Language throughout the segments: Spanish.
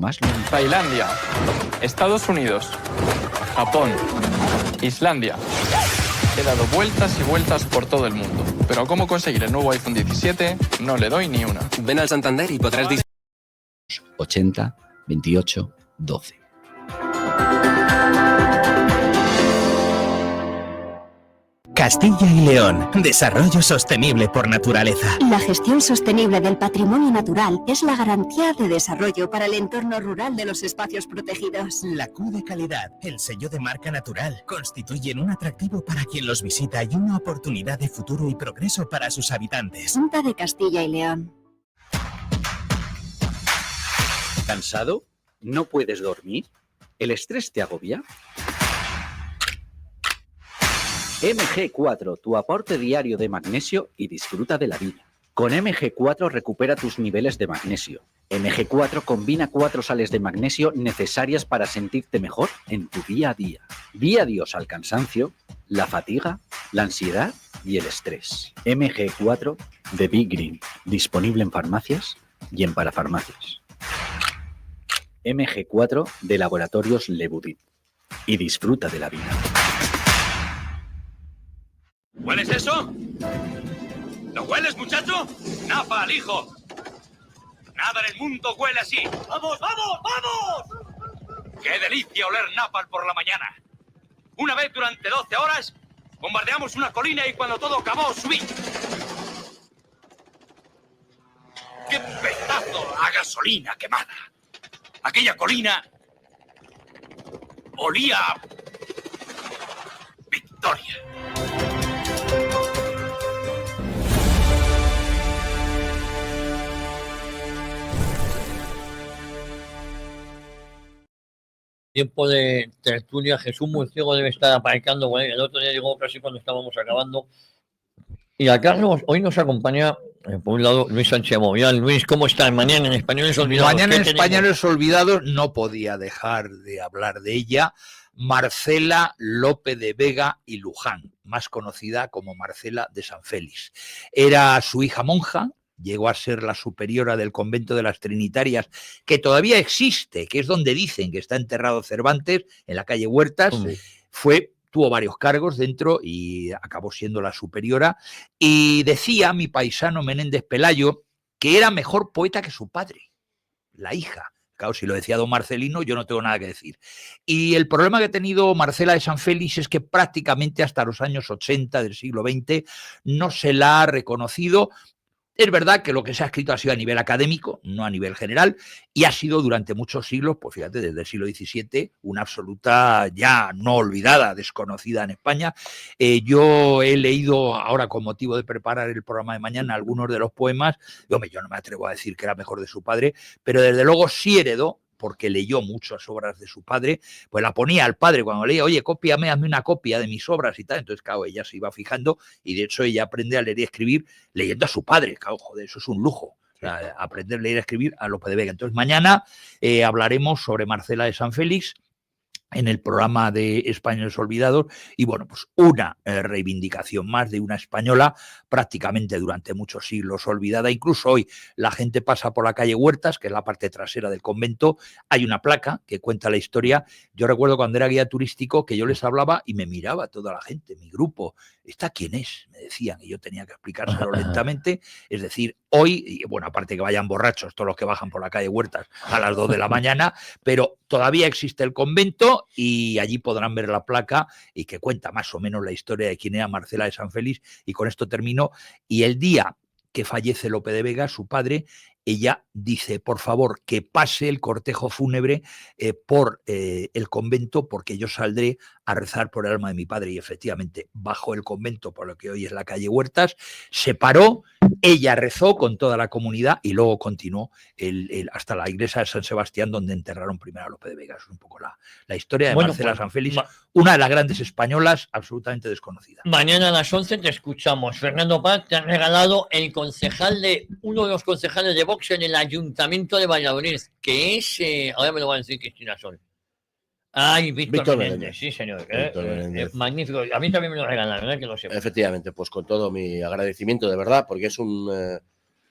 más lo dice. Tailandia, Estados Unidos, Japón, Islandia. He dado vueltas y vueltas por todo el mundo. Pero cómo conseguir el nuevo iPhone 17, no le doy ni una. Ven al Santander y podrás 80 28 12. Castilla y León. Desarrollo sostenible por naturaleza. La gestión sostenible del patrimonio natural es la garantía de desarrollo para el entorno rural de los espacios protegidos. La Q de calidad, el sello de marca natural, constituyen un atractivo para quien los visita y una oportunidad de futuro y progreso para sus habitantes. Junta de Castilla y León. ¿Cansado? ¿No puedes dormir? ¿El estrés te agobia? MG4, tu aporte diario de magnesio y disfruta de la vida. Con MG4 recupera tus niveles de magnesio. MG4 combina 4 sales de magnesio necesarias para sentirte mejor en tu día a día. Di adiós al cansancio, la fatiga, la ansiedad y el estrés. MG4 de Big Green, disponible en farmacias y en parafarmacias. MG4 de Laboratorios Lebudit. Y disfruta de la vida. ¿Hueles eso? ¿Lo hueles, muchacho? ¡Napa al hijo! Nada en el mundo huele así. ¡Vamos, vamos, vamos! ¡Qué delicia oler napal por la mañana! Una vez durante 12 horas, bombardeamos una colina y cuando todo acabó, subí. ¡Qué pedazo a gasolina quemada! Aquella colina olía a victoria. Tiempo de tertulia. Jesús Murciego debe estar aparcando. Bueno, el otro día llegó casi cuando estábamos acabando. Y a Carlos, hoy nos acompaña, por un lado, Luis Sánchez Movial. Luis, ¿cómo está? Mañana en Españoles Olvidados. Mañana en Españoles Olvidados no podía dejar de hablar de ella. Marcela Lope de Vega y Luján, más conocida como Marcela de San Félix. Era su hija monja. Llegó a ser la superiora del convento de las Trinitarias, que todavía existe, que es donde dicen que está enterrado Cervantes, en la calle Huertas. Tuvo varios cargos dentro y acabó siendo la superiora. Y decía mi paisano Menéndez Pelayo que era mejor poeta que su padre, la hija. Claro, si lo decía don Marcelino, yo no tengo nada que decir. Y el problema que ha tenido Marcela de San Félix es que prácticamente hasta los años 80 del siglo XX no se la ha reconocido. Es verdad que lo que se ha escrito ha sido a nivel académico, no a nivel general, y ha sido durante muchos siglos, pues fíjate, desde el siglo XVII, una absoluta ya no olvidada, desconocida en España. Yo he leído ahora con motivo de preparar el programa de mañana algunos de los poemas, y hombre, yo no me atrevo a decir que era mejor de su padre, pero desde luego sí heredó, porque leyó muchas obras de su padre, pues la ponía al padre cuando leía, oye, cópiame, hazme una copia de mis obras y tal. Entonces, claro, ella se iba fijando y de hecho ella aprende a leer y escribir leyendo a su padre. Claro, joder, eso es un lujo. O sea, aprender a leer y escribir a Lope de Vega. Entonces, mañana hablaremos sobre Marcela de San Félix en el programa de Españoles Olvidados y bueno, pues una reivindicación más de una española prácticamente durante muchos siglos olvidada. Incluso hoy la gente pasa por la calle Huertas, que es la parte trasera del convento, hay una placa que cuenta la historia. Yo recuerdo cuando era guía turístico que yo les hablaba y me miraba toda la gente, mi grupo. ¿Esta quién es? Me decían y yo tenía que explicárselo lentamente. Es decir, hoy, y bueno, aparte que vayan borrachos todos los que bajan por la calle Huertas a las 2 de la mañana, pero todavía existe el convento y allí podrán ver la placa y que cuenta más o menos la historia de quién era Marcela de San Félix. Y con esto termino. Y el día que fallece Lope de Vega, su padre, ella dice, por favor, que pase el cortejo fúnebre por el convento porque yo saldré a rezar por el alma de mi padre. Y efectivamente bajó el convento por lo que hoy es la calle Huertas, se paró, ella rezó con toda la comunidad y luego continuó hasta la iglesia de San Sebastián donde enterraron primero a Lope de Vega. Es un poco la historia de Marcela pues, San Félix, una de las grandes españolas absolutamente desconocida. Mañana a las 11 te escuchamos. Fernando Paz te ha regalado el concejal uno de los concejales de Vox en el Ayuntamiento de Valladolid, que es, ahora me lo va a decir Cristina Sol. Ay, Víctor Menéndez, sí señor. Magnífico. A mí también me lo regalaron, que lo sepa. Efectivamente, pues con todo mi agradecimiento, de verdad, porque es un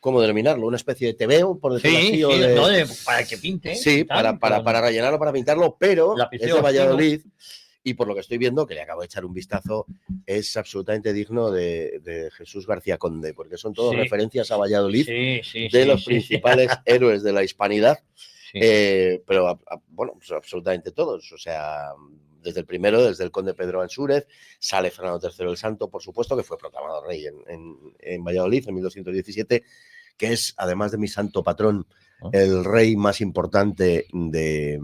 ¿cómo denominarlo? Una especie de tebeo, por decirlo así. Sí, o de... no, para que pinte. Sí, para rellenarlo, para pintarlo, pero es de Valladolid. Y por lo que estoy viendo, que le acabo de echar un vistazo, es absolutamente digno de Jesús García Conde, porque son todas referencias a Valladolid de los principales héroes de la hispanidad. Pero bueno, pues absolutamente todos. O sea, desde el primero, desde el conde Pedro Ansúrez, sale Fernando III el Santo, por supuesto, que fue proclamado rey en Valladolid en 1217, que es, además de mi santo patrón, el rey más importante de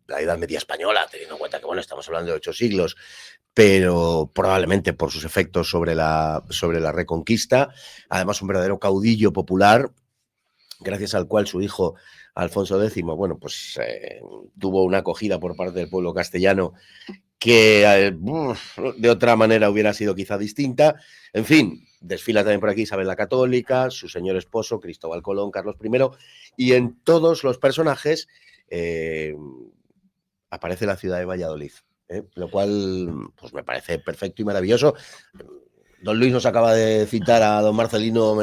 la Edad Media española, teniendo en cuenta que, bueno, estamos hablando de 8 siglos, pero probablemente por sus efectos sobre la Reconquista. Además, un verdadero caudillo popular, gracias al cual su hijo Alfonso X, bueno, pues tuvo una acogida por parte del pueblo castellano que de otra manera hubiera sido quizá distinta. En fin, desfila también por aquí Isabel la Católica, su señor esposo, Cristóbal Colón, Carlos I, y en todos los personajes aparece la ciudad de Valladolid, lo cual pues me parece perfecto y maravilloso. Don Luis nos acaba de citar a don Marcelino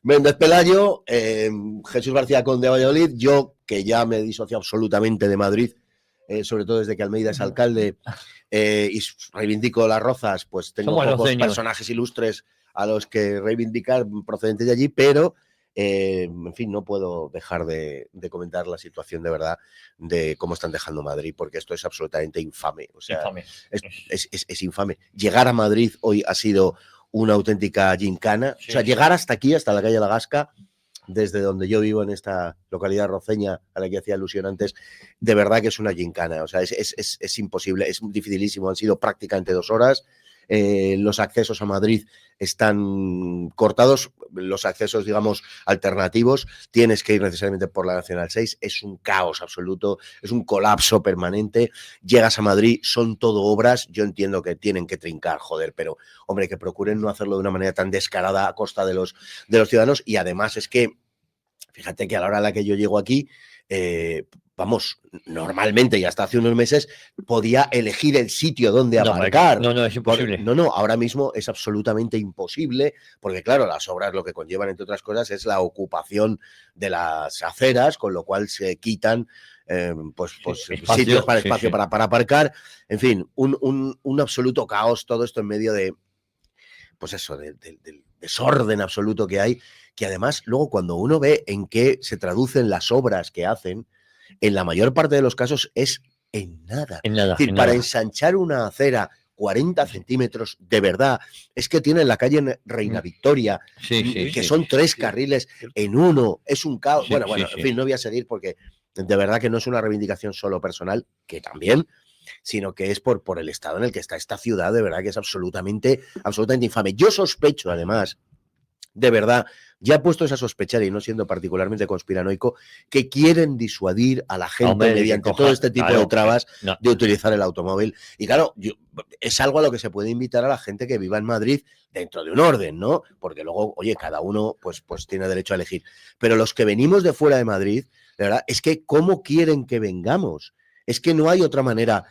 Méndez Pelayo, Jesús García Conde de Valladolid, yo que ya me disocio absolutamente de Madrid, sobre todo desde que Almeida es alcalde, y reivindico las Rozas, pues tengo pocos personajes ilustres a los que reivindicar procedentes de allí, pero en fin, no puedo dejar de comentar la situación de verdad de cómo están dejando Madrid, porque esto es absolutamente infame. O sea, es infame. Llegar a Madrid hoy ha sido una auténtica gincana. O sea, llegar hasta aquí, hasta la calle La Gasca, desde donde yo vivo en esta localidad roceña a la que hacía alusión antes, de verdad que es una gincana. O sea, es imposible, es dificilísimo. Han sido prácticamente 2 horas. Los accesos a Madrid están cortados, los accesos, digamos, alternativos, tienes que ir necesariamente por la Nacional 6, es un caos absoluto, es un colapso permanente, llegas a Madrid, son todo obras, yo entiendo que tienen que trincar, joder, pero, hombre, que procuren no hacerlo de una manera tan descarada a costa de los ciudadanos, y además es que, fíjate que a la hora a la que yo llego aquí, vamos, normalmente y hasta hace unos meses podía elegir el sitio donde aparcar. No, es imposible. No, ahora mismo es absolutamente imposible, porque claro, las obras lo que conllevan, entre otras cosas, es la ocupación de las aceras, con lo cual se quitan sitios para espacio para aparcar. En fin, un absoluto caos, todo esto en medio de, pues eso, del desorden absoluto que hay, que además luego cuando uno ve en qué se traducen las obras que hacen, en la mayor parte de los casos es en nada. Es decir, para ensanchar una acera 40 centímetros, de verdad, es que tienen la calle Reina Victoria, que son 3 carriles en uno, es un caos. Bueno, en fin, no voy a seguir porque de verdad que no es una reivindicación solo personal, que también, sino que es por el estado en el que está esta ciudad, de verdad que es absolutamente infame. Yo sospecho, además, de verdad, ya he puesto esa sospechar y no siendo particularmente conspiranoico, que quieren disuadir a la gente mediante todo este tipo de trabas de utilizar el automóvil. Y claro, es algo a lo que se puede invitar a la gente que viva en Madrid dentro de un orden, ¿no? Porque luego, oye, cada uno pues tiene derecho a elegir. Pero los que venimos de fuera de Madrid, de verdad, es que ¿cómo quieren que vengamos? Es que no hay otra manera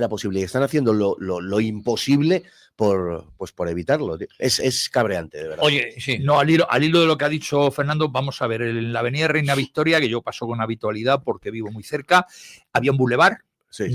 posible. Y están haciendo lo imposible por evitarlo. Es cabreante, de verdad. Oye, no, al hilo de lo que ha dicho Fernando, vamos a ver, en la avenida Reina Victoria, que yo paso con habitualidad porque vivo muy cerca, había un bulevar.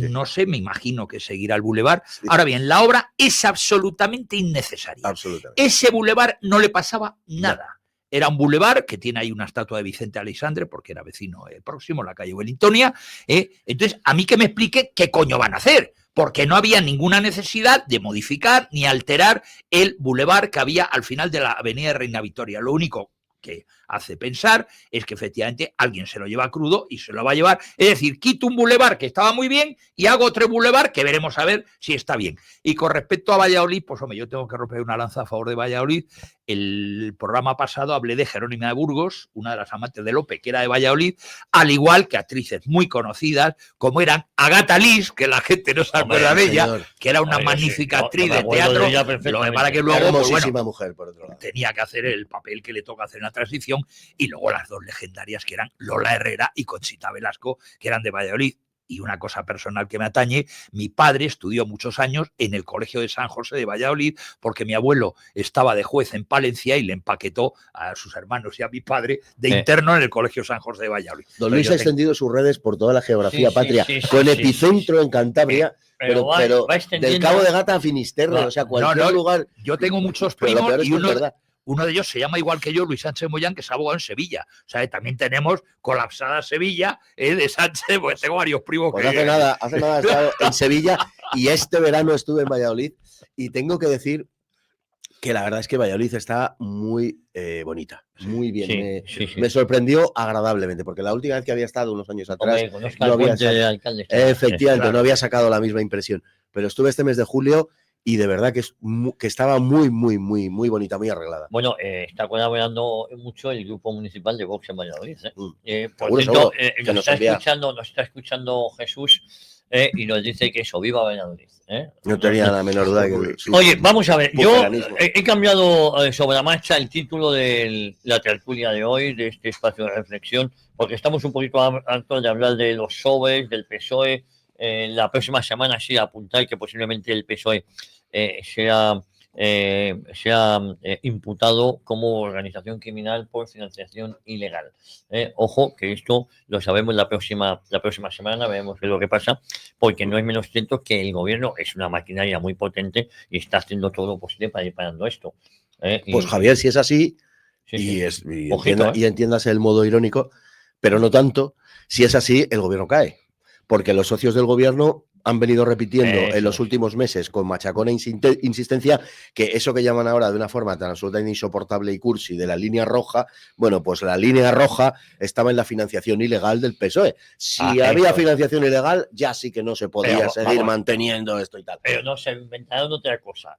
No sé, me imagino que seguirá el bulevar. Ahora bien, la obra es absolutamente innecesaria. Ese bulevar no le pasaba nada. Era un bulevar que tiene ahí una estatua de Vicente Aleixandre, porque era vecino próximo, la calle Wellingtonia. Entonces, a mí que me explique qué coño van a hacer, porque no había ninguna necesidad de modificar ni alterar el bulevar que había al final de la avenida Reina Victoria. Lo único que hace pensar es que efectivamente alguien se lo lleva crudo y se lo va a llevar. Es decir, quito un bulevar que estaba muy bien y hago otro bulevar que veremos a ver si está bien. Y con respecto a Valladolid, pues hombre, yo tengo que romper una lanza a favor de Valladolid. El programa pasado hablé de Jerónima de Burgos, una de las amantes de Lope, que era de Valladolid, al igual que actrices muy conocidas, como eran Agatha Liz, que la gente no se acuerda de ella, que era una magnífica actriz de teatro, lo que para que luego, pues, bueno, mujer, por otro lado, tenía que hacer el papel que le toca hacer en la transición, y luego las dos legendarias que eran Lola Herrera y Conchita Velasco, que eran de Valladolid. y una cosa personal que me atañe, mi padre estudió muchos años en el Colegio de San José de Valladolid porque mi abuelo estaba de juez en Palencia y le empaquetó a sus hermanos y a mi padre de interno en el Colegio San José de Valladolid. Don Luis ha extendido sus redes por toda la geografía patria, con epicentro en Cantabria, pero del Cabo de Gata a Finisterre, o sea, cualquier lugar. Yo tengo muchos primos y uno de ellos se llama igual que yo, Luis Sánchez Moyán, que es abogado en Sevilla. O sea, también tenemos colapsada Sevilla de Sánchez, pues tengo varios primos pues que... hace nada he estado en Sevilla y este verano estuve en Valladolid y tengo que decir que la verdad es que Valladolid está muy bonita, muy bien. Me sorprendió agradablemente, porque la última vez que había estado unos años atrás, efectivamente, no había sacado la misma impresión. Pero estuve este mes de julio y de verdad que estaba muy bonita, muy arreglada. Bueno, está colaborando mucho el Grupo Municipal de Vox en Valladolid. Por seguro, cierto, nos está escuchando Jesús y nos dice que eso, viva Valladolid. No tenía la menor duda. Oye, vamos a ver, yo he cambiado sobre la marcha el título de la tertulia de hoy, de este espacio de reflexión, porque estamos un poquito hartos de hablar de los sobres, del PSOE. La próxima semana sí apuntar que posiblemente el PSOE sea imputado como organización criminal por financiación ilegal. Ojo, que esto lo sabemos la próxima semana, veremos qué es lo que pasa, porque no es menos cierto que el gobierno es una maquinaria muy potente y está haciendo todo lo posible para ir parando esto. Pues Javier, si es así, y entiéndase el modo irónico, pero no tanto, si es así, el gobierno cae. Porque los socios del gobierno han venido repitiendo en los últimos meses con machacón e insistencia que eso que llaman ahora de una forma tan absolutamente insoportable y cursi de la línea roja, bueno, pues la línea roja estaba en la financiación ilegal del PSOE. Si había financiación ilegal, ya sí que no se podía seguir manteniendo esto y tal. Pero no, se inventaron otra cosa.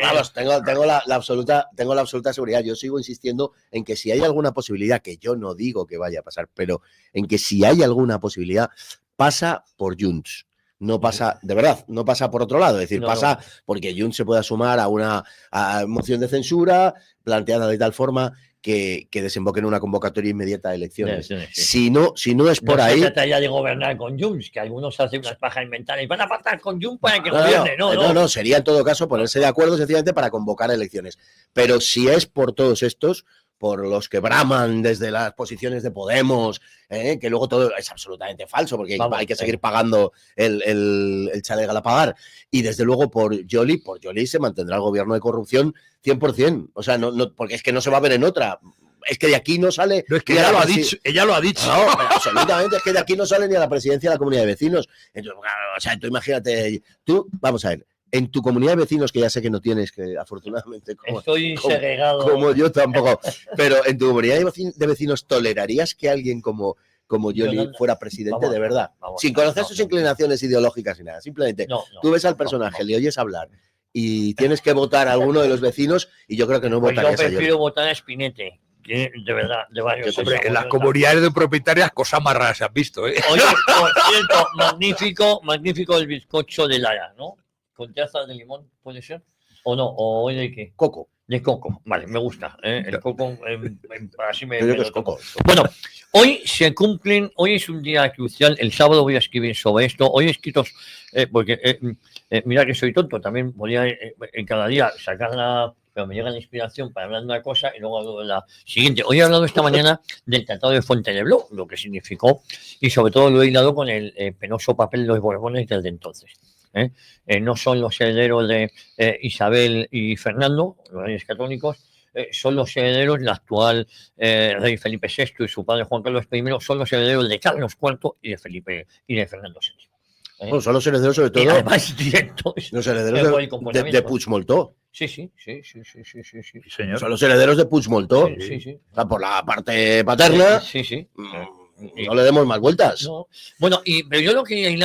Vamos, tengo la absoluta seguridad. Yo sigo insistiendo en que si hay alguna posibilidad, que yo no digo que vaya a pasar, pero en que si hay alguna posibilidad, pasa por Junts. No pasa, de verdad, no pasa por otro lado. Es decir, pasa porque Junts se pueda sumar a una moción de censura planteada de tal forma que desemboque en una convocatoria inmediata de elecciones. Si no es por ahí... No se trata ya de gobernar con Junts, que algunos hacen unas pajas mentales y van a pactar con Junts para que gobierne. No, sería en todo caso ponerse de acuerdo sencillamente para convocar elecciones. Pero si es por todos estos, por los que braman desde las posiciones de Podemos, que luego todo es absolutamente falso, porque hay que seguir pagando el chalet a pagar. Y desde luego por Joly se mantendrá el gobierno de corrupción 100%. O sea, no, porque es que no se va a ver en otra. Es que de aquí no sale... No, es que ella lo ha dicho. No, absolutamente, es que de aquí no sale ni a la presidencia de la Comunidad de Vecinos. Entonces, o sea, tú imagínate, vamos a ver, en tu comunidad de vecinos, que ya sé que no tienes, que afortunadamente estoy segregado. Como yo tampoco, pero en tu comunidad de vecinos, ¿tolerarías que alguien como Joly fuera presidente de verdad? Sin conocer sus inclinaciones ideológicas ni nada, simplemente tú ves al personaje, le oyes hablar y tienes que votar a alguno de los vecinos y yo creo que no votarías a Joly. Yo prefiero votar a Spinete. De verdad, de varios. Hombre, en las comunidades de propietarias cosas más raras se han visto. Oye, por cierto, magnífico el bizcocho de Lara, ¿no? ¿Con trazas de limón puede ser? ¿O no? ¿O de qué? Coco. De coco, vale, me gusta. El coco, así me creo que es coco. Bueno, hoy es un día crucial. El sábado voy a escribir sobre esto. Hoy he escrito, porque mira que soy tonto, también podría en cada día pero me llega la inspiración para hablar de una cosa y luego hablo de la siguiente. Hoy he hablado esta mañana del Tratado de Fontainebleau, lo que significó, y sobre todo lo he hilado con el penoso papel de los Borbones desde entonces. No son los herederos de Isabel y Fernando, los reyes católicos, son los herederos del actual rey Felipe VI y su padre Juan Carlos I, son los herederos de Carlos IV y de Fernando VII. Bueno, son los herederos sobre todo. Y además directos. Los herederos de Puigdemont. Sí, señor. Son los herederos de Puigdemont. Sí. O sea, por la parte paterna. Sí. No le demos más vueltas. No. Bueno, pero yo lo que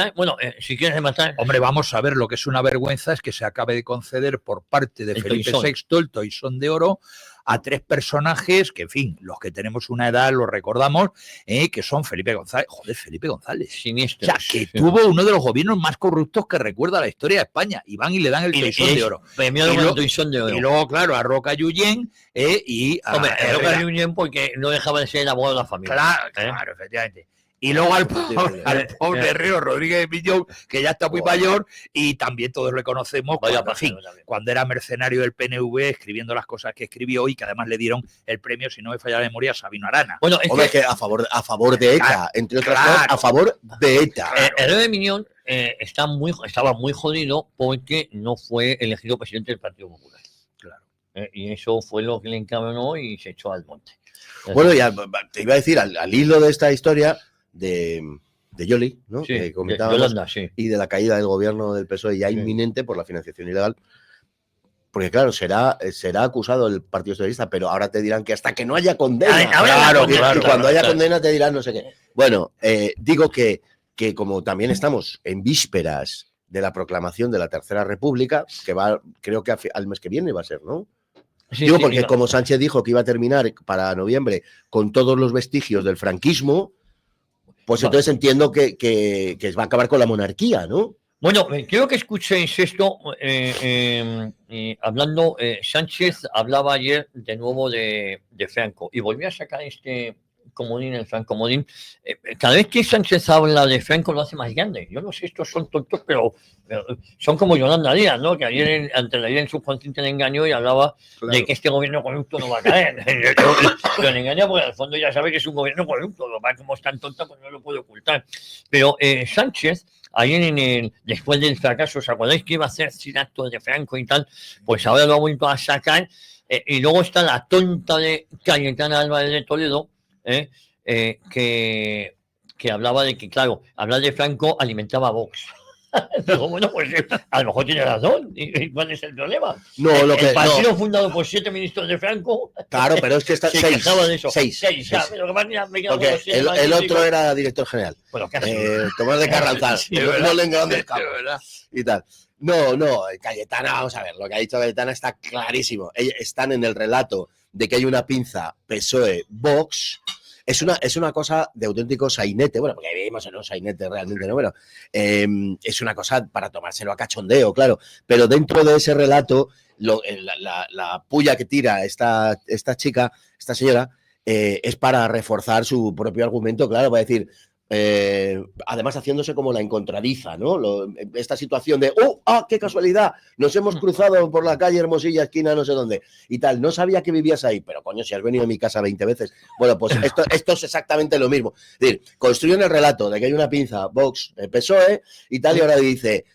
si quieres rematar. Hombre, vamos a ver, lo que es una vergüenza es que se acabe de conceder por parte de Felipe VI el Toisón de Oro a 3 personajes que, en fin, los que tenemos una edad lo recordamos, que son Felipe González. Joder, Felipe González. Siniestro. O sea, que tuvo uno de los gobiernos más corruptos que recuerda la historia de España. Y van y le dan el Toisón de Oro. Y luego, claro, a Roca Yullén y a... Hombre, a Roca Yullén porque no dejaba de ser el abogado de la familia. Claro, efectivamente. Y luego al pobre Río Rodríguez de Millón, que ya está muy mayor, y también todos le conocemos cuando, en fin, cuando era mercenario del PNV, escribiendo las cosas que escribió, y que además le dieron el premio, si no me falla la memoria, a Sabino Arana. Bueno, Hombre, que a favor de ETA, entre otras cosas, a favor de ETA. El de Miñón estaba muy jodido porque no fue elegido presidente del Partido Popular. Claro. Y eso fue lo que le encabronó y se echó al monte. Bueno, ya te iba a decir, al hilo de esta historia de Yoli, ¿no? Sí, Que comentábamos, Yolanda, sí. y de la caída del gobierno del PSOE ya inminente por la financiación ilegal, porque claro, será acusado el Partido Socialista, pero ahora te dirán que hasta que no haya condena. Y cuando haya condena te dirán no sé qué. Bueno, digo que como también estamos en vísperas de la proclamación de la Tercera República, que va, creo que al mes que viene va a ser, ¿no? Sí, Digo, sí, porque como Sánchez dijo que iba a terminar para noviembre con todos los vestigios del franquismo, pues entonces entiendo que va a acabar con la monarquía, ¿no? Bueno, quiero que escuchéis esto. Hablando, Sánchez hablaba ayer de nuevo de Franco y volvió a sacar este comodín, el Franco Modín. Cada vez que Sánchez habla de Franco lo hace más grande. Yo no sé, estos son tontos, pero son como Yolanda Díaz, ¿no? Que ayer ante la idea en subconsciente le engañó y hablaba de que este gobierno corrupto no va a caer. Pero le engaña porque al fondo ya sabe que es un gobierno corrupto. Lo más como es tan tonta, pues no lo puede ocultar. Pero Sánchez, ayer después del fracaso, ¿os acordáis que iba a hacer sin actos de Franco y tal? Pues ahora lo ha vuelto a sacar. Y luego está la tonta de Cayetana Álvarez de Toledo, que hablaba de que, claro, hablar de Franco alimentaba a Vox. Digo, bueno, pues a lo mejor tiene razón. ¿Y cuál es el problema? No, el partido fundado por 7 ministros de Franco. Claro, pero es que está se quejaba de eso. 6. Porque el otro era director general. Bueno, Tomás de Carranzal. Sí, no le engañan y tal. No, Cayetana, vamos a ver, lo que ha dicho Cayetana está clarísimo. Están en el relato de que hay una pinza PSOE-Vox. Es una cosa de auténtico sainete, bueno, porque vivimos en un sainete realmente, ¿no? Bueno, es una cosa para tomárselo a cachondeo, claro, pero dentro de ese relato, la puya que tira esta chica, esta señora, es para reforzar su propio argumento, claro, va a decir, además haciéndose como la encontradiza, ¿no? Esta situación de, qué casualidad, nos hemos cruzado por la calle Hermosilla, esquina no sé dónde, y tal, no sabía que vivías ahí, pero coño, si has venido a mi casa 20 veces. Bueno, pues esto es exactamente lo mismo. Es decir, construyen el relato de que hay una pinza Vox, PSOE, y tal, y ahora dice,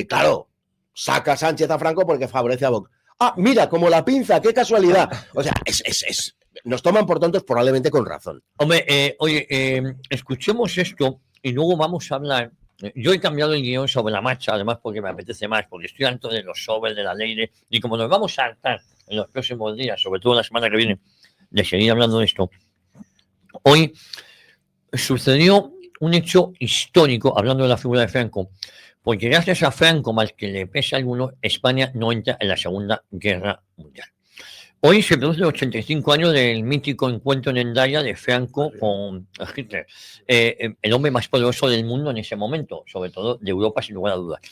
claro, saca Sánchez a Franco porque favorece a Vox. Mira, como la pinza, qué casualidad. O sea, nos toman por tontos probablemente con razón. Hombre, oye, escuchemos esto y luego vamos a hablar. Yo he cambiado el guión sobre la marcha, además porque me apetece más, porque estoy harto de los sobres, de la ley, y como nos vamos a hartar en los próximos días, sobre todo la semana que viene, de seguir hablando de esto, hoy sucedió un hecho histórico, hablando de la figura de Franco, porque gracias a Franco, mal que le pese a algunos, España no entra en la Segunda Guerra Mundial. Hoy se produce los 85 años del mítico encuentro en Hendaya de Franco con Hitler, el hombre más poderoso del mundo en ese momento, sobre todo de Europa, sin lugar a dudas.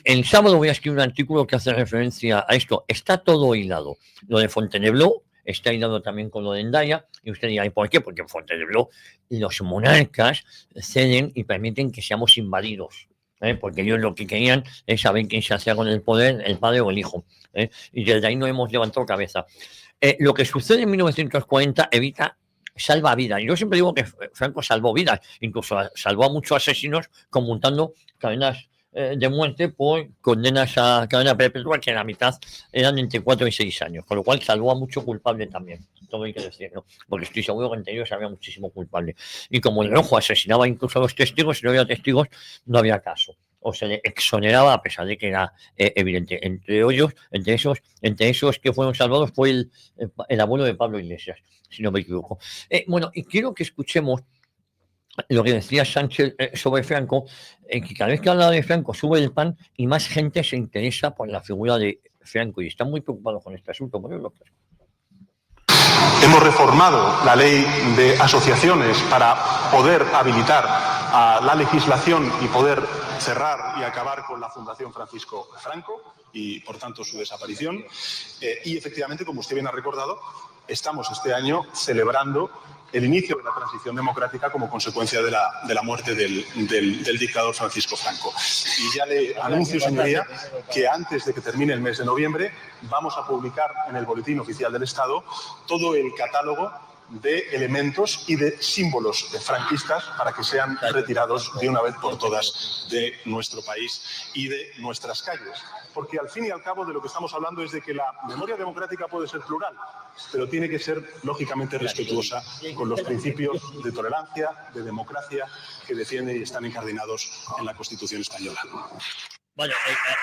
El sábado voy a escribir un artículo que hace referencia a esto. Está todo hilado. Lo de Fontainebleau está hilado también con lo de Hendaya. Y usted dirá, ¿y por qué? Porque en Fontainebleau los monarcas ceden y permiten que seamos invadidos. Porque ellos lo que querían es saber quién se hacía con el poder, el padre o el hijo. Y desde ahí no hemos levantado cabeza. Lo que sucede en 1940 salva vidas. Yo siempre digo que Franco salvó vidas, incluso salvó a muchos asesinos conmutando cadenas de muerte por condenas a cadena perpetua, que en la mitad eran entre 4 y 6 años, con lo cual salvó a mucho culpable también, todo hay que decirlo, porque estoy seguro que entre ellos había muchísimo culpable. Y como el Rojo asesinaba incluso a los testigos, si no había testigos, no había caso, o se le exoneraba a pesar de que era evidente. Entre esos que fueron salvados fue el abuelo de Pablo Iglesias, si no me equivoco. Bueno, y quiero que escuchemos lo que decía Sánchez sobre Franco, que cada vez que habla de Franco sube el pan y más gente se interesa por la figura de Franco y están muy preocupados con este asunto. Hemos reformado la ley de asociaciones para poder habilitar a la legislación y poder cerrar y acabar con la Fundación Francisco Franco y, por tanto, su desaparición. Y, efectivamente, como usted bien ha recordado, estamos este año celebrando el inicio de la transición democrática como consecuencia de la muerte del dictador Francisco Franco. Y ya le anuncio, señoría, que antes de que termine el mes de noviembre vamos a publicar en el Boletín Oficial del Estado todo el catálogo de elementos y de símbolos franquistas para que sean retirados de una vez por todas de nuestro país y de nuestras calles. Porque al fin y al cabo de lo que estamos hablando es de que la memoria democrática puede ser plural, pero tiene que ser lógicamente respetuosa con los principios de tolerancia, de democracia que defienden y están incardinados en la Constitución española. Bueno,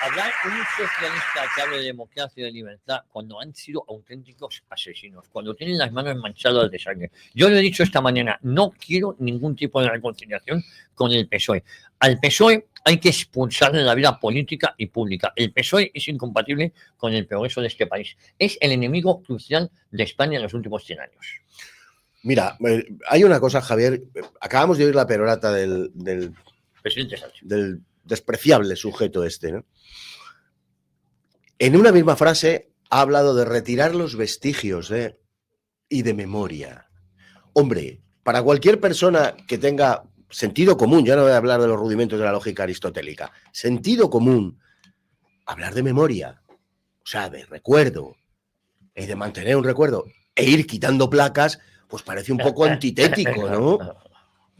hablar un socialista que hable de democracia y de libertad cuando han sido auténticos asesinos, cuando tienen las manos manchadas de sangre. Yo lo he dicho esta mañana, no quiero ningún tipo de reconciliación con el PSOE. Al PSOE hay que expulsarle de la vida política y pública. El PSOE es incompatible con el progreso de este país. Es el enemigo crucial de España en los últimos 100 años. Mira, hay una cosa, Javier. Acabamos de oír la perorata del presidente Sánchez. Del despreciable sujeto este, ¿no? En una misma frase ha hablado de retirar los vestigios y de memoria. Hombre, para cualquier persona que tenga sentido común, ya no voy a hablar de los rudimentos de la lógica aristotélica, sentido común, hablar de memoria, o sea, de recuerdo, y de mantener un recuerdo, e ir quitando placas, pues parece un poco antitético, ¿no?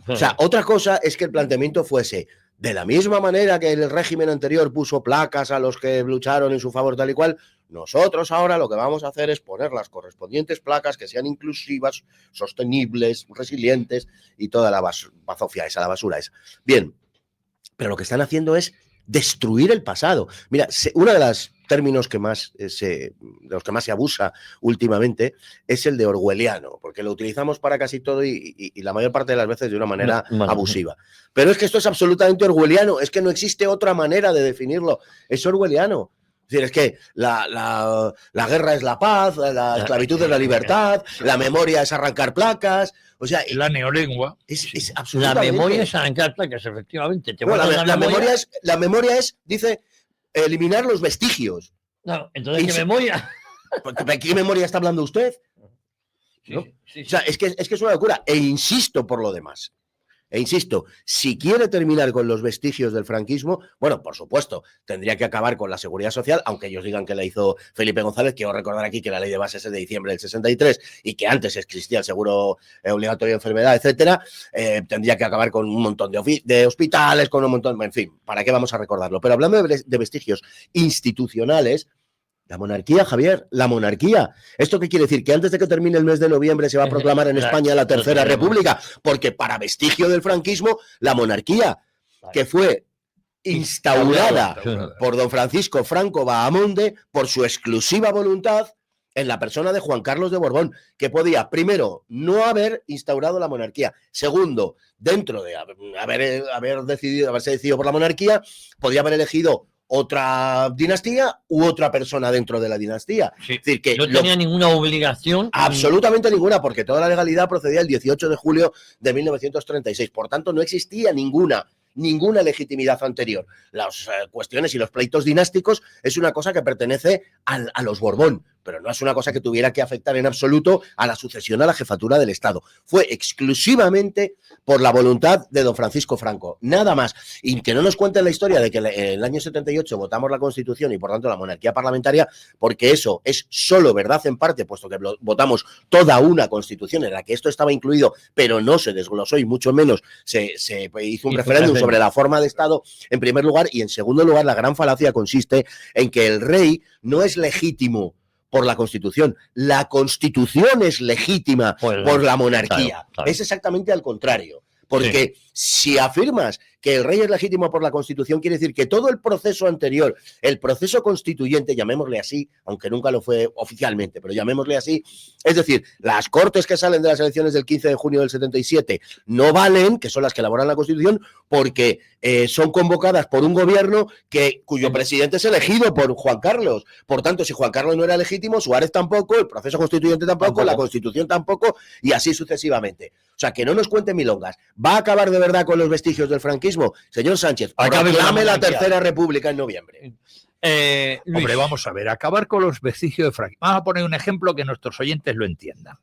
O sea, otra cosa es que el planteamiento fuese, de la misma manera que el régimen anterior puso placas a los que lucharon en su favor tal y cual, nosotros ahora lo que vamos a hacer es poner las correspondientes placas que sean inclusivas, sostenibles, resilientes y toda la bazofia esa, la basura esa. Bien, pero lo que están haciendo es destruir el pasado. Mira, uno de los términos que más de los que más se abusa últimamente es el de orwelliano, porque lo utilizamos para casi todo y la mayor parte de las veces de una manera abusiva. Pero es que esto es absolutamente orwelliano, es que no existe otra manera de definirlo, es orwelliano. Es decir, es que la guerra es la paz, la esclavitud es la libertad, la memoria es arrancar placas, o sea... La neolengua. Es absolutamente... La memoria es arrancar placas, efectivamente. La memoria es, dice, eliminar los vestigios. No, entonces, ¿qué memoria? ¿De qué memoria está hablando usted? ¿No? Sí. O sea, es que es una locura. E insisto por lo demás. E insisto, si quiere terminar con los vestigios del franquismo, bueno, por supuesto, tendría que acabar con la seguridad social, aunque ellos digan que la hizo Felipe González. Quiero recordar aquí que la ley de bases es de diciembre del 63 y que antes existía el seguro obligatorio de enfermedad, etcétera. Tendría que acabar con un montón de hospitales, con un montón, en fin, ¿para qué vamos a recordarlo? Pero hablando de vestigios institucionales, la monarquía, Javier, la monarquía. ¿Esto qué quiere decir? Que antes de que termine el mes de noviembre se va a proclamar en España la Tercera República, porque para vestigio del franquismo, la monarquía, que fue instaurada por don Francisco Franco Bahamonde por su exclusiva voluntad en la persona de Juan Carlos de Borbón, que podía, primero, no haber instaurado la monarquía. Segundo, dentro de haberse decidido por la monarquía, podía haber elegido otra dinastía u otra persona dentro de la dinastía. Sí, es decir, que no tenía ninguna obligación. Absolutamente ninguna, porque toda la legalidad procedía el 18 de julio de 1936. Por tanto, no existía ninguna legitimidad anterior. Las cuestiones y los pleitos dinásticos es una cosa que pertenece a los Borbón, pero no es una cosa que tuviera que afectar en absoluto a la sucesión a la jefatura del Estado. Fue exclusivamente por la voluntad de don Francisco Franco, nada más. Y que no nos cuenten la historia de que en el año 78 votamos la Constitución y por tanto la monarquía parlamentaria, porque eso es solo verdad en parte, puesto que votamos toda una Constitución en la que esto estaba incluido, pero no se desglosó y mucho menos se hizo un referéndum sobre la forma de Estado, en primer lugar, y en segundo lugar, la gran falacia consiste en que el rey no es legítimo por la Constitución. La Constitución es legítima por la monarquía. Claro. Es exactamente al contrario. Porque si afirmas que el rey es legítimo por la Constitución, quiere decir que todo el proceso anterior, el proceso constituyente, llamémosle así, aunque nunca lo fue oficialmente, pero llamémosle así, es decir, las cortes que salen de las elecciones del 15 de junio del 77 no valen, que son las que elaboran la Constitución, porque son convocadas por un gobierno cuyo presidente es elegido por Juan Carlos. Por tanto, si Juan Carlos no era legítimo, Suárez tampoco, el proceso constituyente tampoco, la Constitución tampoco, y así sucesivamente. O sea, que no nos cuente milongas. ¿Va a acabar de verdad con los vestigios del franquismo? Señor Sánchez, proclame la Tercera República en noviembre. Hombre, vamos a ver, acabar con los vestigios de franquismo. Vamos a poner un ejemplo que nuestros oyentes lo entiendan.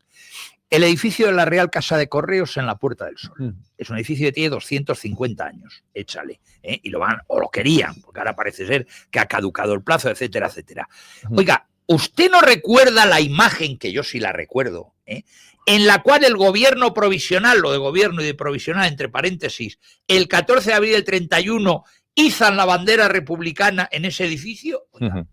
El edificio de la Real Casa de Correos en la Puerta del Sol. Es un edificio que tiene 250 años, échale. Y lo van, o lo querían, porque ahora parece ser que ha caducado el plazo, etcétera, etcétera. Oiga, ¿usted no recuerda la imagen, que yo sí la recuerdo, en la cual el gobierno provisional, lo de gobierno y de provisional, entre paréntesis, el 14 de abril del 31, izan la bandera republicana en ese edificio? Oiga,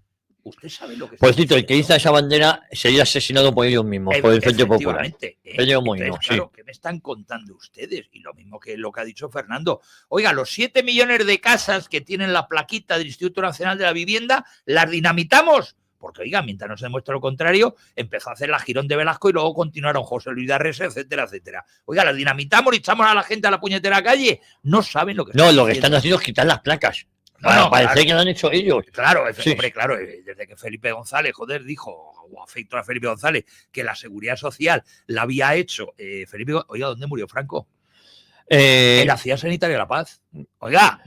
¿usted sabe lo que Por cierto, el que hizo esa bandera sería asesinado por ellos mismos, por el Frente Popular. Ellos mismos, sí. Claro, ¿qué me están contando ustedes? Y lo mismo que lo que ha dicho Fernando. Oiga, los 7 millones de casas que tienen la plaquita del Instituto Nacional de la Vivienda, ¿las dinamitamos? Porque, oiga, mientras no se demuestre lo contrario, empezó a hacer la Girón de Velasco y luego continuaron José Luis de Arrese, etcétera, etcétera. Oiga, ¿las dinamitamos y echamos a la gente a la puñetera calle? No saben lo que No, lo que están haciendo es quitar las placas. No, parece claro, que lo han hecho ellos. Claro, Sí. hombre, claro, desde que Felipe González, dijo, o afecto a Felipe González, que la seguridad social la había hecho Felipe González. Oiga, ¿dónde murió Franco? En la Ciudad Sanitaria de La Paz. Oiga,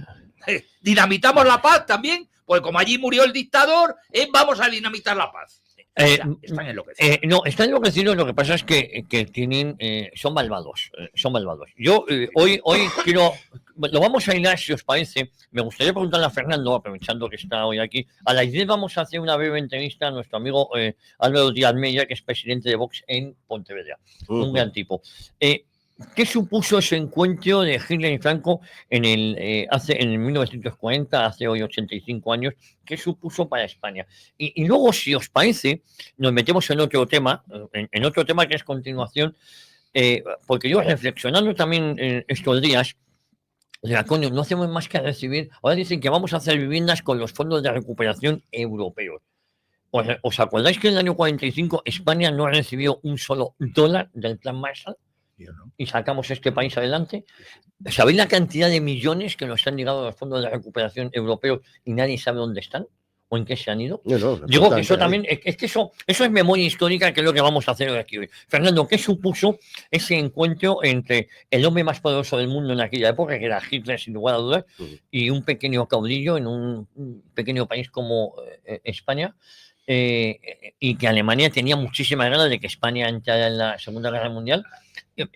¿dinamitamos La Paz también? Pues como allí murió el dictador, vamos a dinamitar La Paz. Están enloquecidos. No, están enloquecidos. Lo que pasa es que tienen, son malvados. Son malvados. Yo hoy quiero, lo vamos a hilar, si os parece. Me gustaría preguntarle a Fernando, aprovechando que está hoy aquí. A las 10 vamos a hacer una breve entrevista a nuestro amigo Álvaro Díaz Meyer, que es presidente de Vox en Pontevedra. Un gran tipo. ¿Qué supuso ese encuentro de Hitler y Franco en 1940, hace hoy 85 años? ¿Qué supuso para España? Y luego, si os parece, nos metemos en otro tema, que es continuación, porque yo reflexionando también estos días, coño, no hacemos más que recibir. Ahora dicen que vamos a hacer viviendas con los fondos de recuperación europeos. ¿Os acordáis que en el año 45 España no recibió un solo dólar del Plan Marshall? Y sacamos este país adelante. ¿Sabéis la cantidad de millones que nos han llegado a los fondos de recuperación europeos y nadie sabe dónde están o en qué se han ido? Digo que eso también, es que eso es memoria histórica, que es lo que vamos a hacer aquí hoy. Fernando, ¿qué supuso ese encuentro entre el hombre más poderoso del mundo en aquella época, que era Hitler, sin lugar a dudas, y un pequeño caudillo en un pequeño país como España? Y que Alemania tenía muchísimas ganas de que España entrara en la Segunda Guerra Mundial.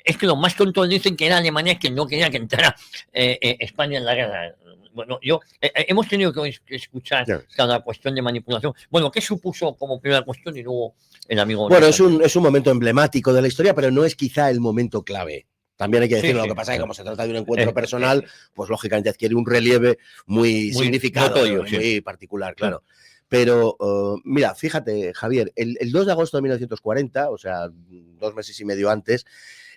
Es que los más tontos dicen que era Alemania que no quería que entrara España en la guerra. Bueno, hemos tenido que escuchar cada cuestión de manipulación. Bueno, ¿qué supuso como primera cuestión? Y luego el amigo... Bueno, es un momento emblemático de la historia, pero no es quizá el momento clave. También hay que decirlo, lo que pasa es que como se trata de un encuentro personal, pues lógicamente adquiere un relieve muy significado, notorio, muy particular, claro. Pero mira, fíjate, Javier, el 2 de agosto de 1940, o sea, 2 meses y medio antes,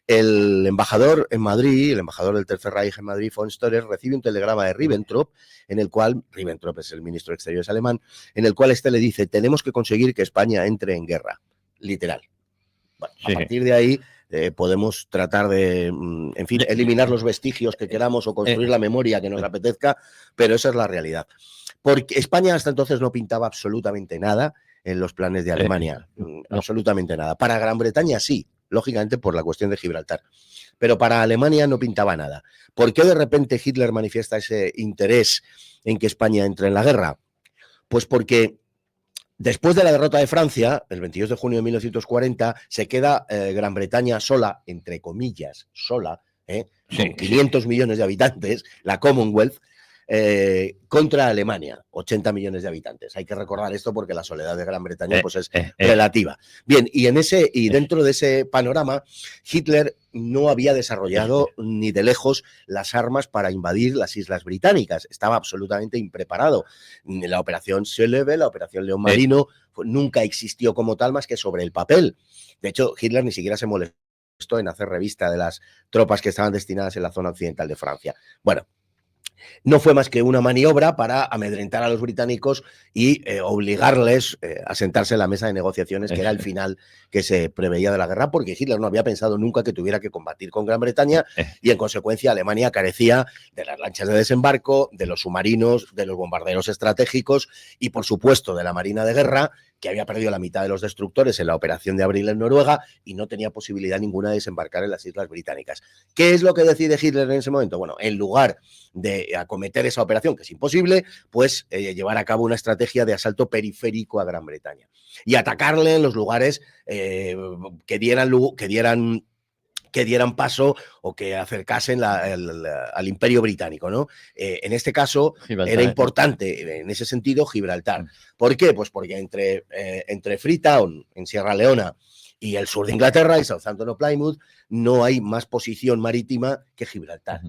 el embajador en Madrid, el embajador del Tercer Reich en Madrid, von Steurer, recibe un telegrama de Ribbentrop, en el cual, Ribbentrop es el ministro de Exteriores alemán, en el cual este le dice, tenemos que conseguir que España entre en guerra, literal. Bueno, a partir de ahí podemos tratar de, en fin, eliminar los vestigios que queramos o construir la memoria que nos apetezca, pero esa es la realidad. Porque España hasta entonces no pintaba absolutamente nada en los planes de Alemania, absolutamente nada. Para Gran Bretaña sí, lógicamente por la cuestión de Gibraltar, pero para Alemania no pintaba nada. ¿Por qué de repente Hitler manifiesta ese interés en que España entre en la guerra? Pues porque después de la derrota de Francia, el 22 de junio de 1940, se queda Gran Bretaña sola, entre comillas, sola, con 500 millones de habitantes, la Commonwealth, contra Alemania, 80 millones de habitantes. Hay que recordar esto porque la soledad de Gran Bretaña pues es relativa. Bien, y dentro de ese panorama, Hitler no había desarrollado ni de lejos las armas para invadir las Islas Británicas. Estaba absolutamente impreparado. La operación Seleve, la operación León Marino, nunca existió como tal más que sobre el papel. De hecho, Hitler ni siquiera se molestó en hacer revista de las tropas que estaban destinadas en la zona occidental de Francia. Bueno, no fue más que una maniobra para amedrentar a los británicos y obligarles a sentarse en la mesa de negociaciones, que era el final que se preveía de la guerra, porque Hitler no había pensado nunca que tuviera que combatir con Gran Bretaña y en consecuencia Alemania carecía de las lanchas de desembarco, de los submarinos, de los bombarderos estratégicos y por supuesto de la marina de guerra, que había perdido la mitad de los destructores en la operación de abril en Noruega y no tenía posibilidad ninguna de desembarcar en las Islas Británicas. ¿Qué es lo que decide Hitler en ese momento? Bueno, en lugar de acometer esa operación, que es imposible, pues llevar a cabo una estrategia de asalto periférico a Gran Bretaña y atacarle en los lugares que dieran paso o que acercasen al Imperio Británico, ¿no? En este caso Gibraltar, era importante, en ese sentido, Gibraltar. ¿Por qué? Pues porque entre Freetown, en Sierra Leona, y el sur de Inglaterra, y Southampton o Plymouth, no hay más posición marítima que Gibraltar.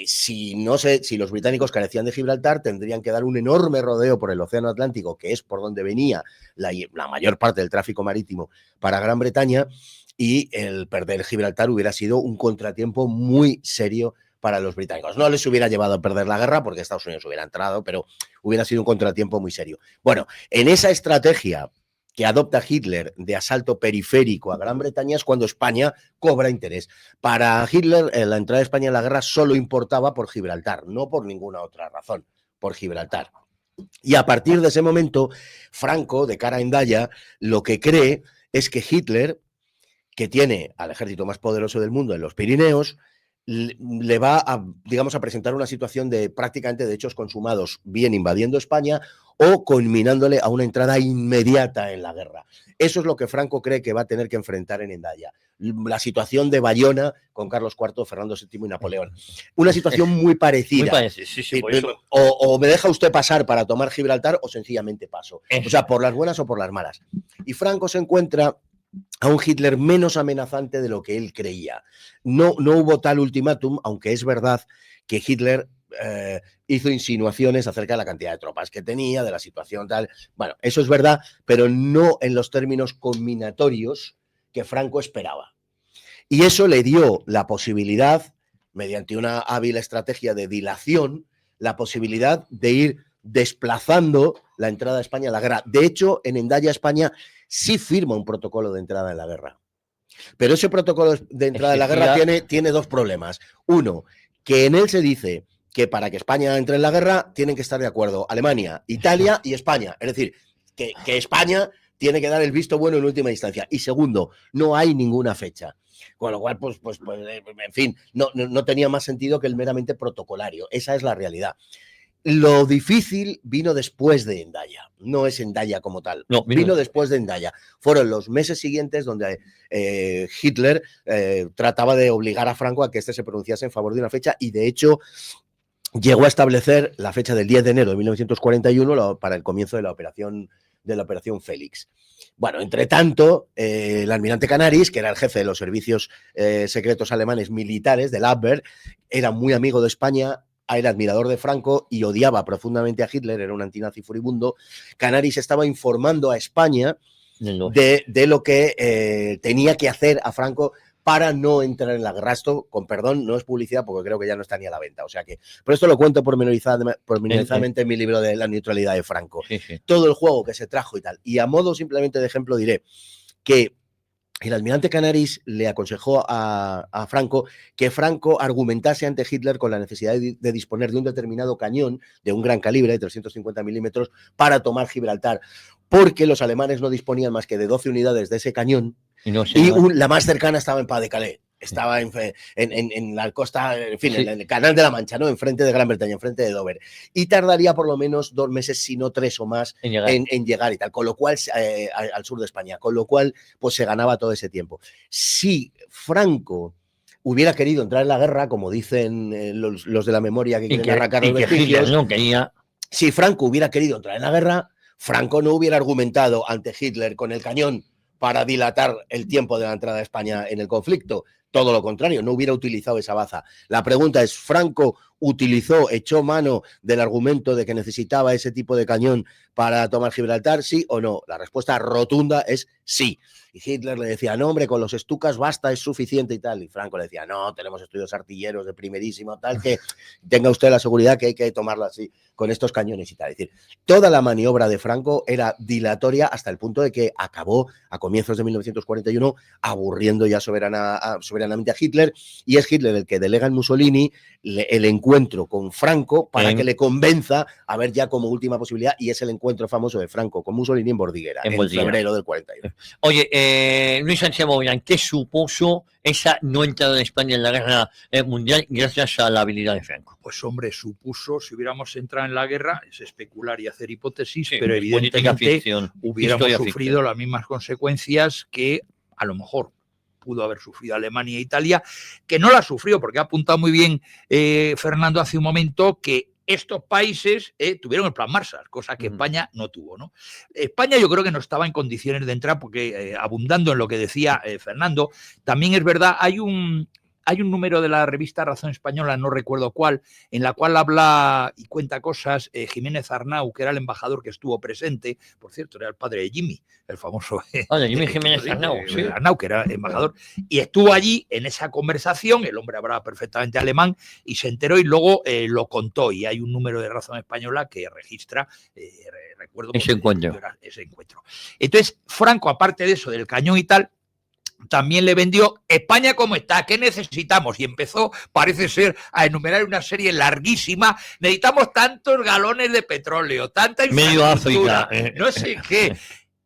Si los británicos carecían de Gibraltar, tendrían que dar un enorme rodeo por el Océano Atlántico, que es por donde venía la mayor parte del tráfico marítimo para Gran Bretaña, y el perder Gibraltar hubiera sido un contratiempo muy serio para los británicos. No les hubiera llevado a perder la guerra porque Estados Unidos hubiera entrado, pero hubiera sido un contratiempo muy serio. Bueno, en esa estrategia que adopta Hitler de asalto periférico a Gran Bretaña es cuando España cobra interés. Para Hitler, la entrada de España en la guerra solo importaba por Gibraltar, no por ninguna otra razón, por Gibraltar. Y a partir de ese momento, Franco, de cara a Hendaya, lo que cree es que Hitler, que tiene al ejército más poderoso del mundo en los Pirineos, le va a, digamos, a presentar una situación de prácticamente de hechos consumados, bien invadiendo España o conminándole a una entrada inmediata en la guerra. Eso es lo que Franco cree que va a tener que enfrentar en Hendaya. La situación de Bayona con Carlos IV, Fernando VII y Napoleón. Una situación muy parecida. Muy parecido, sí, por eso. O me deja usted pasar para tomar Gibraltar o sencillamente paso. O sea, por las buenas o por las malas. Y Franco se encuentra a un Hitler menos amenazante de lo que él creía. No hubo tal ultimátum, aunque es verdad que Hitler hizo insinuaciones acerca de la cantidad de tropas que tenía, de la situación tal. Bueno, eso es verdad, pero no en los términos combinatorios que Franco esperaba. Y eso le dio la posibilidad, mediante una hábil estrategia de dilación, la posibilidad de ir desplazando la entrada de España a la guerra. De hecho, en Hendaya, España sí firma un protocolo de entrada en la guerra. Pero ese protocolo de entrada en la guerra tiene dos problemas. Uno, que en él se dice que para que España entre en la guerra tienen que estar de acuerdo Alemania, Italia y España. Es decir, que España tiene que dar el visto bueno en última instancia. Y segundo, no hay ninguna fecha. Con lo cual, pues en fin, no tenía más sentido que el meramente protocolario. Esa es la realidad. Lo difícil vino después de Hendaya, no es Hendaya como tal, no, vino después de Hendaya. Fueron los meses siguientes donde Hitler trataba de obligar a Franco a que éste se pronunciase en favor de una fecha y de hecho llegó a establecer la fecha del 10 de enero de 1941 para el comienzo de la operación Félix. Bueno, entre tanto, el almirante Canaris, que era el jefe de los servicios secretos alemanes militares del Abwehr, era muy amigo de España, era admirador de Franco y odiaba profundamente a Hitler, era un antinazi furibundo. Canaris estaba informando a España de lo que tenía que hacer a Franco para no entrar en la guerra. Esto, con perdón, no es publicidad porque creo que ya no está ni a la venta. O sea que, pero esto lo cuento pormenorizadamente en mi libro de La neutralidad de Franco. Todo el juego que se trajo y tal. Y a modo simplemente de ejemplo diré que el almirante Canaris le aconsejó a Franco que Franco argumentase ante Hitler con la necesidad de disponer de un determinado cañón de un gran calibre, de 350 milímetros, para tomar Gibraltar, porque los alemanes no disponían más que de 12 unidades de ese cañón y la más cercana estaba en Pas-de-Calais. Estaba en la costa, en fin, en el Canal de la Mancha, ¿no? Enfrente de Gran Bretaña, enfrente de Dover. Y tardaría por lo menos 2 meses, si no 3 o más, en llegar y tal. Con lo cual, al sur de España. Con lo cual, pues se ganaba todo ese tiempo. Si Franco hubiera querido entrar en la guerra, como dicen los de la memoria que quieren arrancar los vestigios, si Franco hubiera querido entrar en la guerra, Franco no hubiera argumentado ante Hitler con el cañón para dilatar el tiempo de la entrada de España en el conflicto. Todo lo contrario, no hubiera utilizado esa baza. La pregunta es, ¿Franco echó mano del argumento de que necesitaba ese tipo de cañón para tomar Gibraltar, sí o no? La respuesta rotunda es sí. Y Hitler le decía, no, hombre, con los Stukas basta, es suficiente y tal. Y Franco le decía, no, tenemos estudios artilleros de primerísimo, tal, que tenga usted la seguridad que hay que tomarlo así, con estos cañones y tal. Es decir, toda la maniobra de Franco era dilatoria hasta el punto de que acabó a comienzos de 1941 aburriendo ya soberanamente a Hitler, y es Hitler el que delega en Mussolini el encuentro encuentro con Franco para que le convenza a ver ya como última posibilidad, y es el encuentro famoso de Franco con Mussolini en Bordiguera, en febrero del 42. Oye, Luis Sánchez Mogollón, ¿qué supuso esa no entrada de España en la guerra mundial gracias a la habilidad de Franco? Pues hombre, supuso, si hubiéramos entrado en la guerra, es especular y hacer hipótesis, Sí, pero evidentemente ficción, hubiéramos historia sufrido ficción. las mismas consecuencias que a lo mejor pudo haber sufrido Alemania e Italia, que no la sufrió, porque ha apuntado muy bien Fernando hace un momento que estos países tuvieron el plan Marshall, cosa que España no tuvo, ¿no? España yo creo que no estaba en condiciones de entrar, porque abundando en lo que decía Fernando, también es verdad, hay un número de la revista Razón Española, no recuerdo cuál, en la cual habla y cuenta cosas Jiménez Arnau, que era el embajador que estuvo presente, por cierto, era el padre de Jimmy, el famoso Jimmy Jiménez Arnau, sí. Arnau, que era embajador, y estuvo allí en esa conversación, el hombre hablaba perfectamente alemán, y se enteró y luego lo contó, y hay un número de Razón Española que registra, recuerdo ese encuentro. Entonces, Franco, aparte de eso, del cañón y tal, también le vendió España como está, ¿qué necesitamos? Y empezó, parece ser, a enumerar una serie larguísima. Necesitamos tantos galones de petróleo, tanta infraestructura, no sé qué.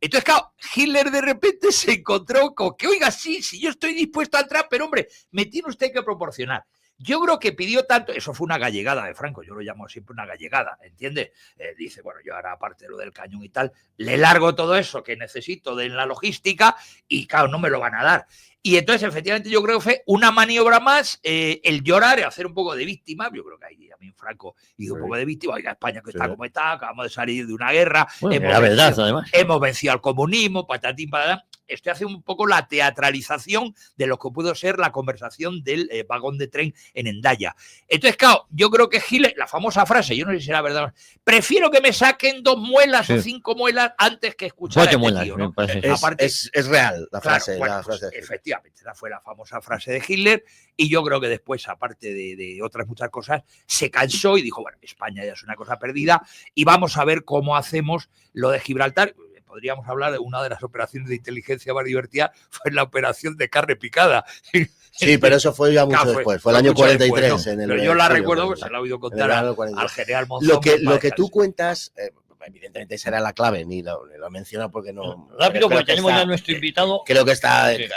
Entonces, claro, Hitler de repente se encontró con que, oiga, sí, yo estoy dispuesto a entrar, pero hombre, me tiene usted que proporcionar. Yo creo que pidió tanto, eso fue una gallegada de Franco, yo lo llamo siempre una gallegada, ¿entiendes? Dice, bueno, yo ahora aparte de lo del cañón y tal, le largo todo eso que necesito de la logística y claro, no me lo van a dar. Y entonces, efectivamente, yo creo que fue una maniobra más, el llorar, hacer un poco de víctima. Yo creo que ahí también Franco hizo un poco de víctima. Oiga, España que está como está, acabamos de salir de una guerra. Bueno, la verdad, además. Hemos vencido al comunismo, patatín, patatán. Esto hace un poco la teatralización de lo que pudo ser la conversación del vagón de tren en Hendaya. Entonces, claro, yo creo que Hitler, la famosa frase, yo no sé si será verdad, prefiero que me saquen 2 muelas o 5 muelas antes que escuchar a este tío, ¿no? Aparte, es real la frase. Claro, bueno, pues, efectivamente, esa fue la famosa frase de Hitler, y yo creo que después, aparte de otras muchas cosas, se cansó y dijo, bueno, España ya es una cosa perdida y vamos a ver cómo hacemos lo de Gibraltar. Podríamos hablar de una de las operaciones de inteligencia más divertidas, fue la operación de carne picada. Sí, pero eso fue ya mucho después, fue el año 43. Después, ¿no? Pero yo la recuerdo, pues se la he oído contar al general Monzón. Lo que tú cuentas, evidentemente esa era la clave, ni lo menciona porque no... Rápido, porque tenemos ya nuestro invitado. Creo que está en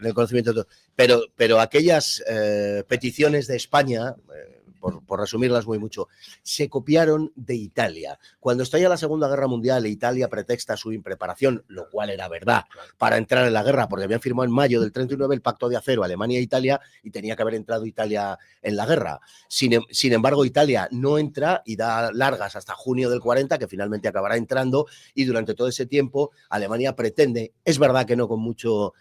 el conocimiento de todo. Pero aquellas peticiones de España... Por resumirlas muy mucho, se copiaron de Italia. Cuando estalla la Segunda Guerra Mundial, Italia pretexta su impreparación, lo cual era verdad, para entrar en la guerra, porque habían firmado en mayo del 39 el Pacto de Acero, Alemania e Italia, y tenía que haber entrado Italia en la guerra. Sin embargo, Italia no entra y da largas hasta junio del 40, que finalmente acabará entrando, y durante todo ese tiempo Alemania pretende, es verdad que no con mucho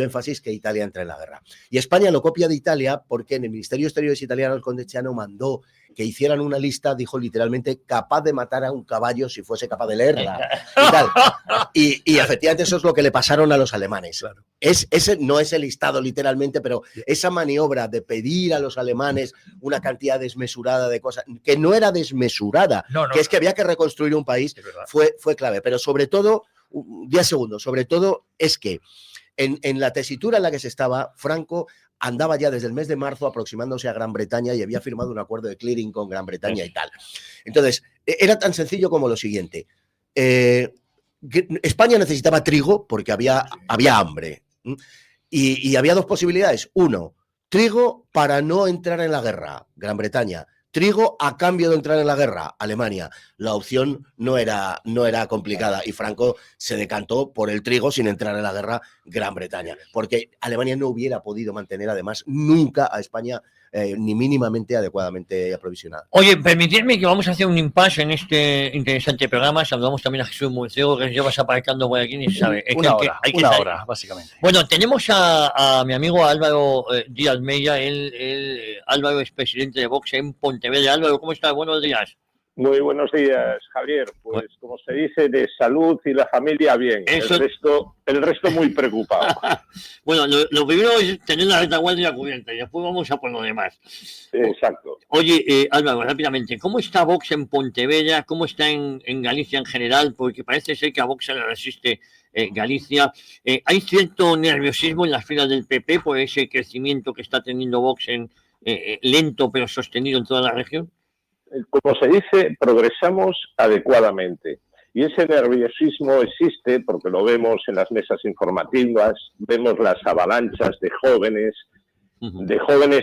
énfasis, que Italia entre en la guerra. Y España lo copia de Italia porque en el Ministerio de Exteriores italiano el conde Chiano mandó que hicieran una lista, dijo literalmente, capaz de matar a un caballo si fuese capaz de leerla. Y, tal. Y efectivamente eso es lo que le pasaron a los alemanes. Claro. Ese no es el listado literalmente, pero esa maniobra de pedir a los alemanes una cantidad desmesurada de cosas, que no era desmesurada, que es que había que reconstruir un país, fue clave. Pero sobre todo, 10 segundos, sobre todo es que en la tesitura en la que se estaba, Franco andaba ya desde el mes de marzo aproximándose a Gran Bretaña y había firmado un acuerdo de clearing con Gran Bretaña y tal. Entonces, era tan sencillo como lo siguiente. España necesitaba trigo porque había hambre. Y había 2 posibilidades. Uno, trigo para no entrar en la guerra, Gran Bretaña. Trigo a cambio de entrar en la guerra, Alemania. La opción no era complicada y Franco se decantó por el trigo sin entrar en la guerra, Gran Bretaña, porque Alemania no hubiera podido mantener además nunca a España ni mínimamente adecuadamente aprovisionada. Oye, permitidme que vamos a hacer un impasse en este interesante programa. Saludamos también a Jesús Murciego, que llevas aparcando por aquí, ni se sabe. Una hora, básicamente. Bueno, tenemos a mi amigo Álvaro Díaz Meya, Álvaro es presidente de Vox en Pontevedra. Álvaro, ¿cómo estás? Buenos días. Muy buenos días, Javier. Pues como se dice, de salud y la familia bien. Eso... El resto muy preocupado. Bueno, lo primero es tener la retaguardia cubierta y después vamos a por lo demás. Exacto. Oye, Álvaro, rápidamente, ¿cómo está Vox en Pontevedra? ¿Cómo está en Galicia en general? Porque parece ser que a Vox se le resiste Galicia. Hay cierto nerviosismo en las filas del PP por ese crecimiento que está teniendo Vox en lento pero sostenido en toda la región? Como se dice, progresamos adecuadamente. Y ese nerviosismo existe porque lo vemos en las mesas informativas, vemos las avalanchas de jóvenes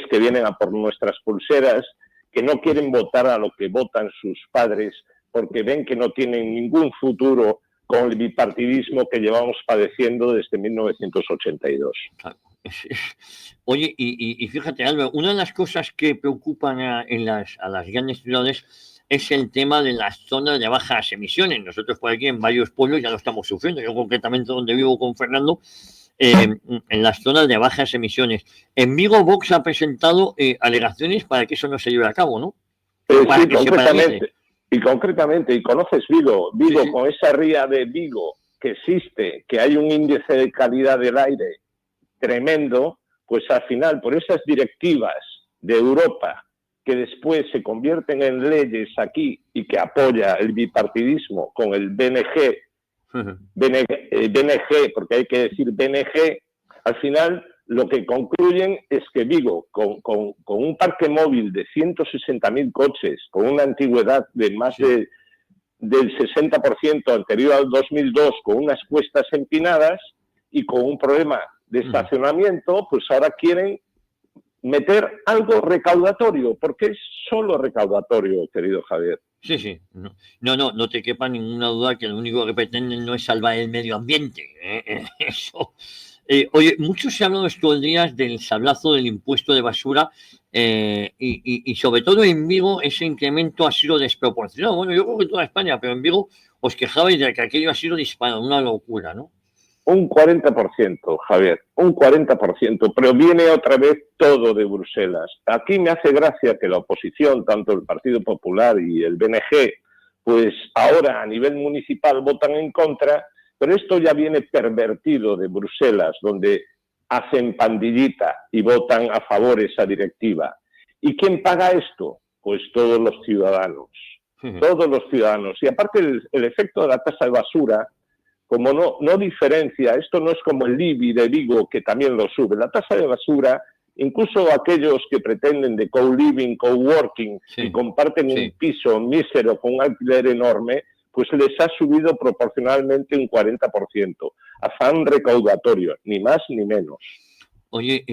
que vienen a por nuestras pulseras, que no quieren votar a lo que votan sus padres porque ven que no tienen ningún futuro con el bipartidismo que llevamos padeciendo desde 1982. Oye, y fíjate, Álvaro, una de las cosas que preocupan a las grandes ciudades es el tema de las zonas de bajas emisiones. Nosotros por aquí en varios pueblos ya lo estamos sufriendo. Yo concretamente donde vivo con Fernando, en las zonas de bajas emisiones. En Vigo, Vox ha presentado alegaciones para que eso no se lleve a cabo, ¿no? Sí, concretamente, y conoces Vigo, sí. Con esa ría de Vigo que existe, que hay un índice de calidad del aire tremendo, pues al final, por esas directivas de Europa que después se convierten en leyes aquí y que apoya el bipartidismo con el BNG, porque hay que decir BNG, al final lo que concluyen es que Vigo, con un parque móvil de 160.000 coches, con una antigüedad de más del 60% anterior al 2002, con unas cuestas empinadas y con un problema de estacionamiento, pues ahora quieren meter algo recaudatorio, porque es solo recaudatorio, querido Javier. Sí. No te quepa ninguna duda que lo único que pretenden no es salvar el medio ambiente. Eso. Oye, mucho se ha hablado estos días del sablazo del impuesto de basura y sobre todo en Vigo ese incremento ha sido desproporcionado. Bueno, yo creo que en toda España, pero en Vigo os quejabais de que aquello ha sido disparado, una locura, ¿no? Un 40%, Javier, un 40%, pero viene otra vez todo de Bruselas. Aquí me hace gracia que la oposición, tanto el Partido Popular y el BNG, pues ahora a nivel municipal votan en contra, pero esto ya viene pervertido de Bruselas, donde hacen pandillita y votan a favor esa directiva. ¿Y quién paga esto? Pues todos los ciudadanos, todos los ciudadanos. Y aparte el efecto de la tasa de basura, como no diferencia, esto no es como el IBI de Vigo, que también lo sube. La tasa de basura, incluso aquellos que pretenden de co-living, co-working, y comparten un piso mísero con un alquiler enorme, pues les ha subido proporcionalmente un 40%. Afán recaudatorio, ni más ni menos. Oye,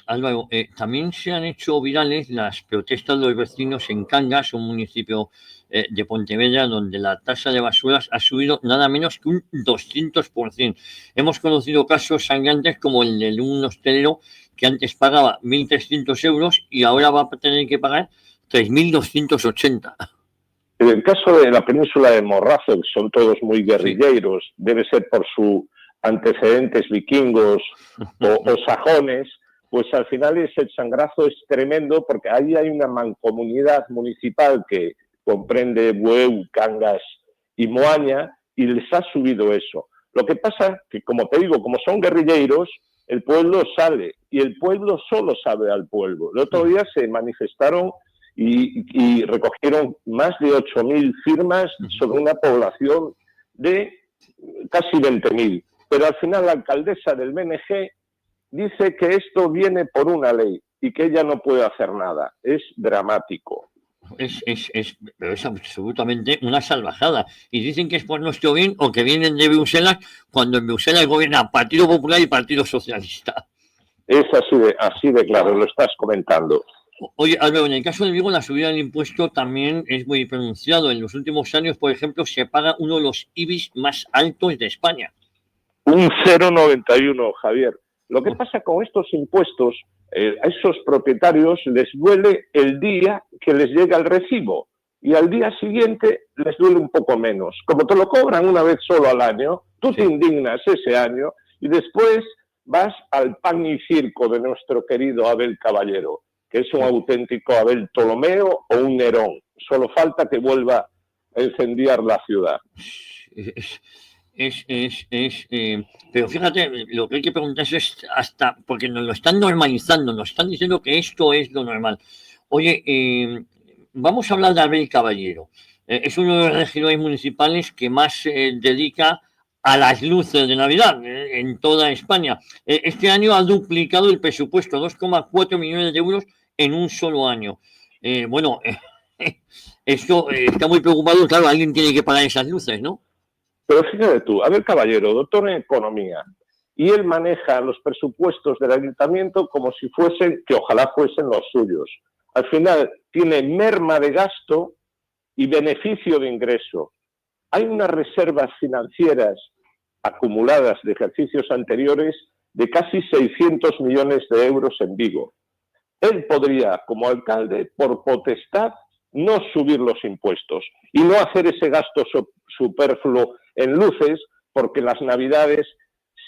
Álvaro, también se han hecho virales las protestas de los vecinos en Cangas, un municipio de Pontevedra, donde la tasa de basuras ha subido nada menos que un 200%. Hemos conocido casos sangrantes como el de un hostelero que antes pagaba 1.300 euros y ahora va a tener que pagar 3.280. En el caso de la península de Morrazo, que son todos muy guerrilleros, debe ser por sus antecedentes vikingos o sajones, pues al final el sangrazo es tremendo porque ahí hay una mancomunidad municipal que comprende Bueu, Cangas y Moaña y les ha subido eso. Lo que pasa que, como te digo, como son guerrilleros, el pueblo sale y el pueblo solo sabe al pueblo. El otro día se manifestaron y recogieron más de 8.000 firmas sobre una población de casi 20.000. Pero al final la alcaldesa del BNG dice que esto viene por una ley y que ella no puede hacer nada. Es dramático. Pero es absolutamente una salvajada. Y dicen que es por nuestro bien o que vienen de Bruselas cuando en Bruselas gobierna Partido Popular y Partido Socialista. Es así de claro, lo estás comentando. Oye, Álvaro, en el caso de Vigo la subida del impuesto también es muy pronunciado. En los últimos años, por ejemplo, se paga uno de los IBIs más altos de España. Un 0,91, Javier. Lo que pasa con estos impuestos, a esos propietarios les duele el día que les llega el recibo y al día siguiente les duele un poco menos. Como te lo cobran una vez solo al año, tú te indignas ese año y después vas al pan y circo de nuestro querido Abel Caballero, que es un auténtico Abel Ptolomeo o un Nerón. Solo falta que vuelva a incendiar la ciudad. Pero fíjate, lo que hay que preguntarse es hasta, porque nos lo están normalizando, nos están diciendo que esto es lo normal. Oye, vamos a hablar de Abel Caballero. Es uno de los regidores municipales que más dedica a las luces de Navidad en toda España. Este año ha duplicado el presupuesto, 2,4 millones de euros en un solo año. Bueno, esto está muy preocupado, claro, alguien tiene que pagar esas luces, ¿no? Pero fíjate tú, Abel Caballero, doctor en economía, y él maneja los presupuestos del ayuntamiento como si fuesen, que ojalá fuesen los suyos. Al final tiene merma de gasto y beneficio de ingreso. Hay unas reservas financieras acumuladas de ejercicios anteriores de casi 600 millones de euros en Vigo. Él podría, como alcalde, por potestad, no subir los impuestos y no hacer ese gasto superfluo en luces, porque las Navidades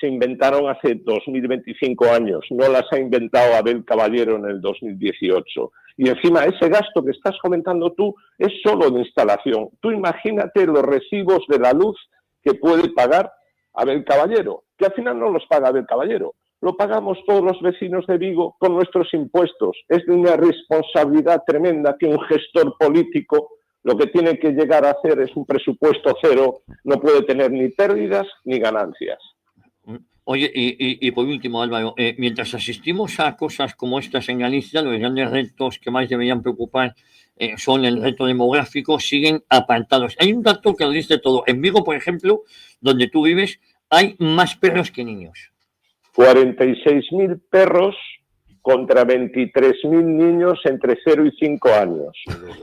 se inventaron hace 2025 años, no las ha inventado Abel Caballero en el 2018. Y encima ese gasto que estás comentando tú es solo de instalación. Tú imagínate los recibos de la luz que puede pagar Abel Caballero, que al final no los paga Abel Caballero, lo pagamos todos los vecinos de Vigo con nuestros impuestos. Es de una responsabilidad tremenda que un gestor político lo que tiene que llegar a hacer es un presupuesto cero, no puede tener ni pérdidas ni ganancias. Oye, y por último, Álvaro, mientras asistimos a cosas como estas en Galicia, los grandes retos que más deberían preocupar son el reto demográfico, siguen apartados. Hay un dato que lo dice todo. En Vigo, por ejemplo, donde tú vives, hay más perros que niños. 46.000 perros contra 23.000 niños entre 0 y 5 años.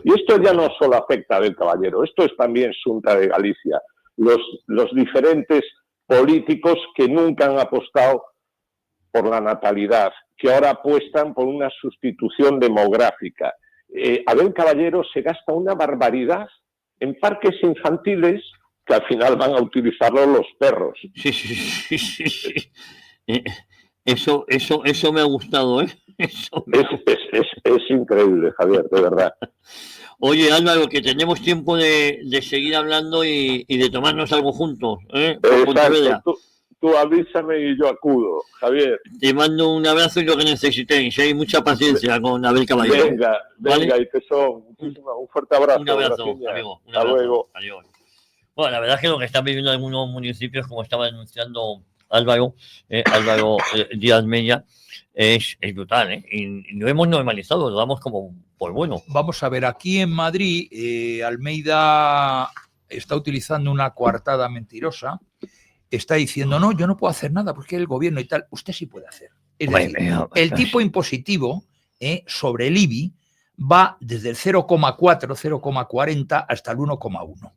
Y esto ya no solo afecta a Abel Caballero, esto es también Xunta de Galicia. Los diferentes políticos que nunca han apostado por la natalidad, que ahora apuestan por una sustitución demográfica. Abel Caballero se gasta una barbaridad en parques infantiles que al final van a utilizarlo los perros. Sí. Eso me ha gustado, ¿eh? Es increíble, Javier, de verdad. Oye, Álvaro, que tenemos tiempo de seguir hablando y de tomarnos algo juntos, ¿eh? Exacto. Tú avísame y yo acudo, Javier. Te mando un abrazo y lo que necesitéis. Hay mucha paciencia con Abel Caballero. Venga, ¿vale? Y tesón. Un fuerte abrazo. Un abrazo, amigo. Hasta luego. Adiós. Bueno, la verdad es que lo que están viviendo algunos municipios, como estaba denunciando Álvaro Díaz Mella, es brutal, ¿eh? Y lo hemos normalizado, lo damos como por bueno. Vamos a ver, aquí en Madrid, Almeida está utilizando una coartada mentirosa, está diciendo, no, yo no puedo hacer nada porque el gobierno y tal. Usted sí puede hacer. Es decir, el tipo impositivo sobre el IBI va desde el 0,4, 0,40 hasta el 1,1.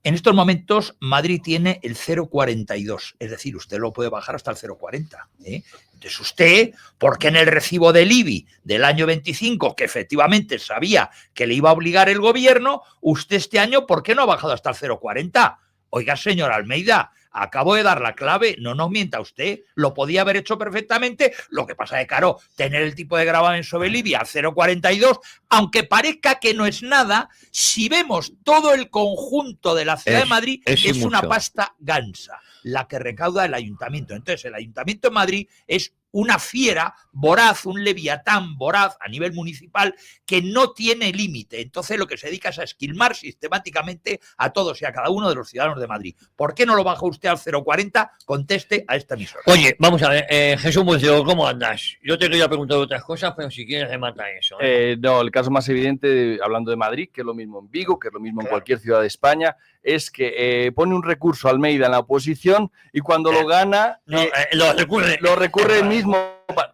En estos momentos, Madrid tiene el 0,42, es decir, usted lo puede bajar hasta el 0,40. Entonces usted, porque en el recibo del IBI del año 25, que efectivamente sabía que le iba a obligar el gobierno, usted este año, ¿por qué no ha bajado hasta el 0,40? Oiga, señor Almeida, acabo de dar la clave, no nos mienta usted, lo podía haber hecho perfectamente, lo que pasa es que, claro, tener el tipo de gravamen sobre el IBI al 0,42, aunque parezca que no es nada, si vemos todo el conjunto de la ciudad de Madrid, es una pasta gansa la que recauda el ayuntamiento. Entonces, el ayuntamiento de Madrid es una fiera voraz, un leviatán voraz a nivel municipal que no tiene límite. Entonces lo que se dedica es a esquilmar sistemáticamente a todos y a cada uno de los ciudadanos de Madrid. ¿Por qué no lo baja usted al 0,40? Conteste a esta emisora. Oye, vamos a ver, Jesús Murcio, ¿cómo andas? Yo te quería preguntar otras cosas, pero si quieres remata eso. No, el caso más evidente, hablando de Madrid, que es lo mismo en Vigo, que es lo mismo en cualquier ciudad de España, es que pone un recurso Almeida en la oposición y cuando lo gana, lo recurre él mismo.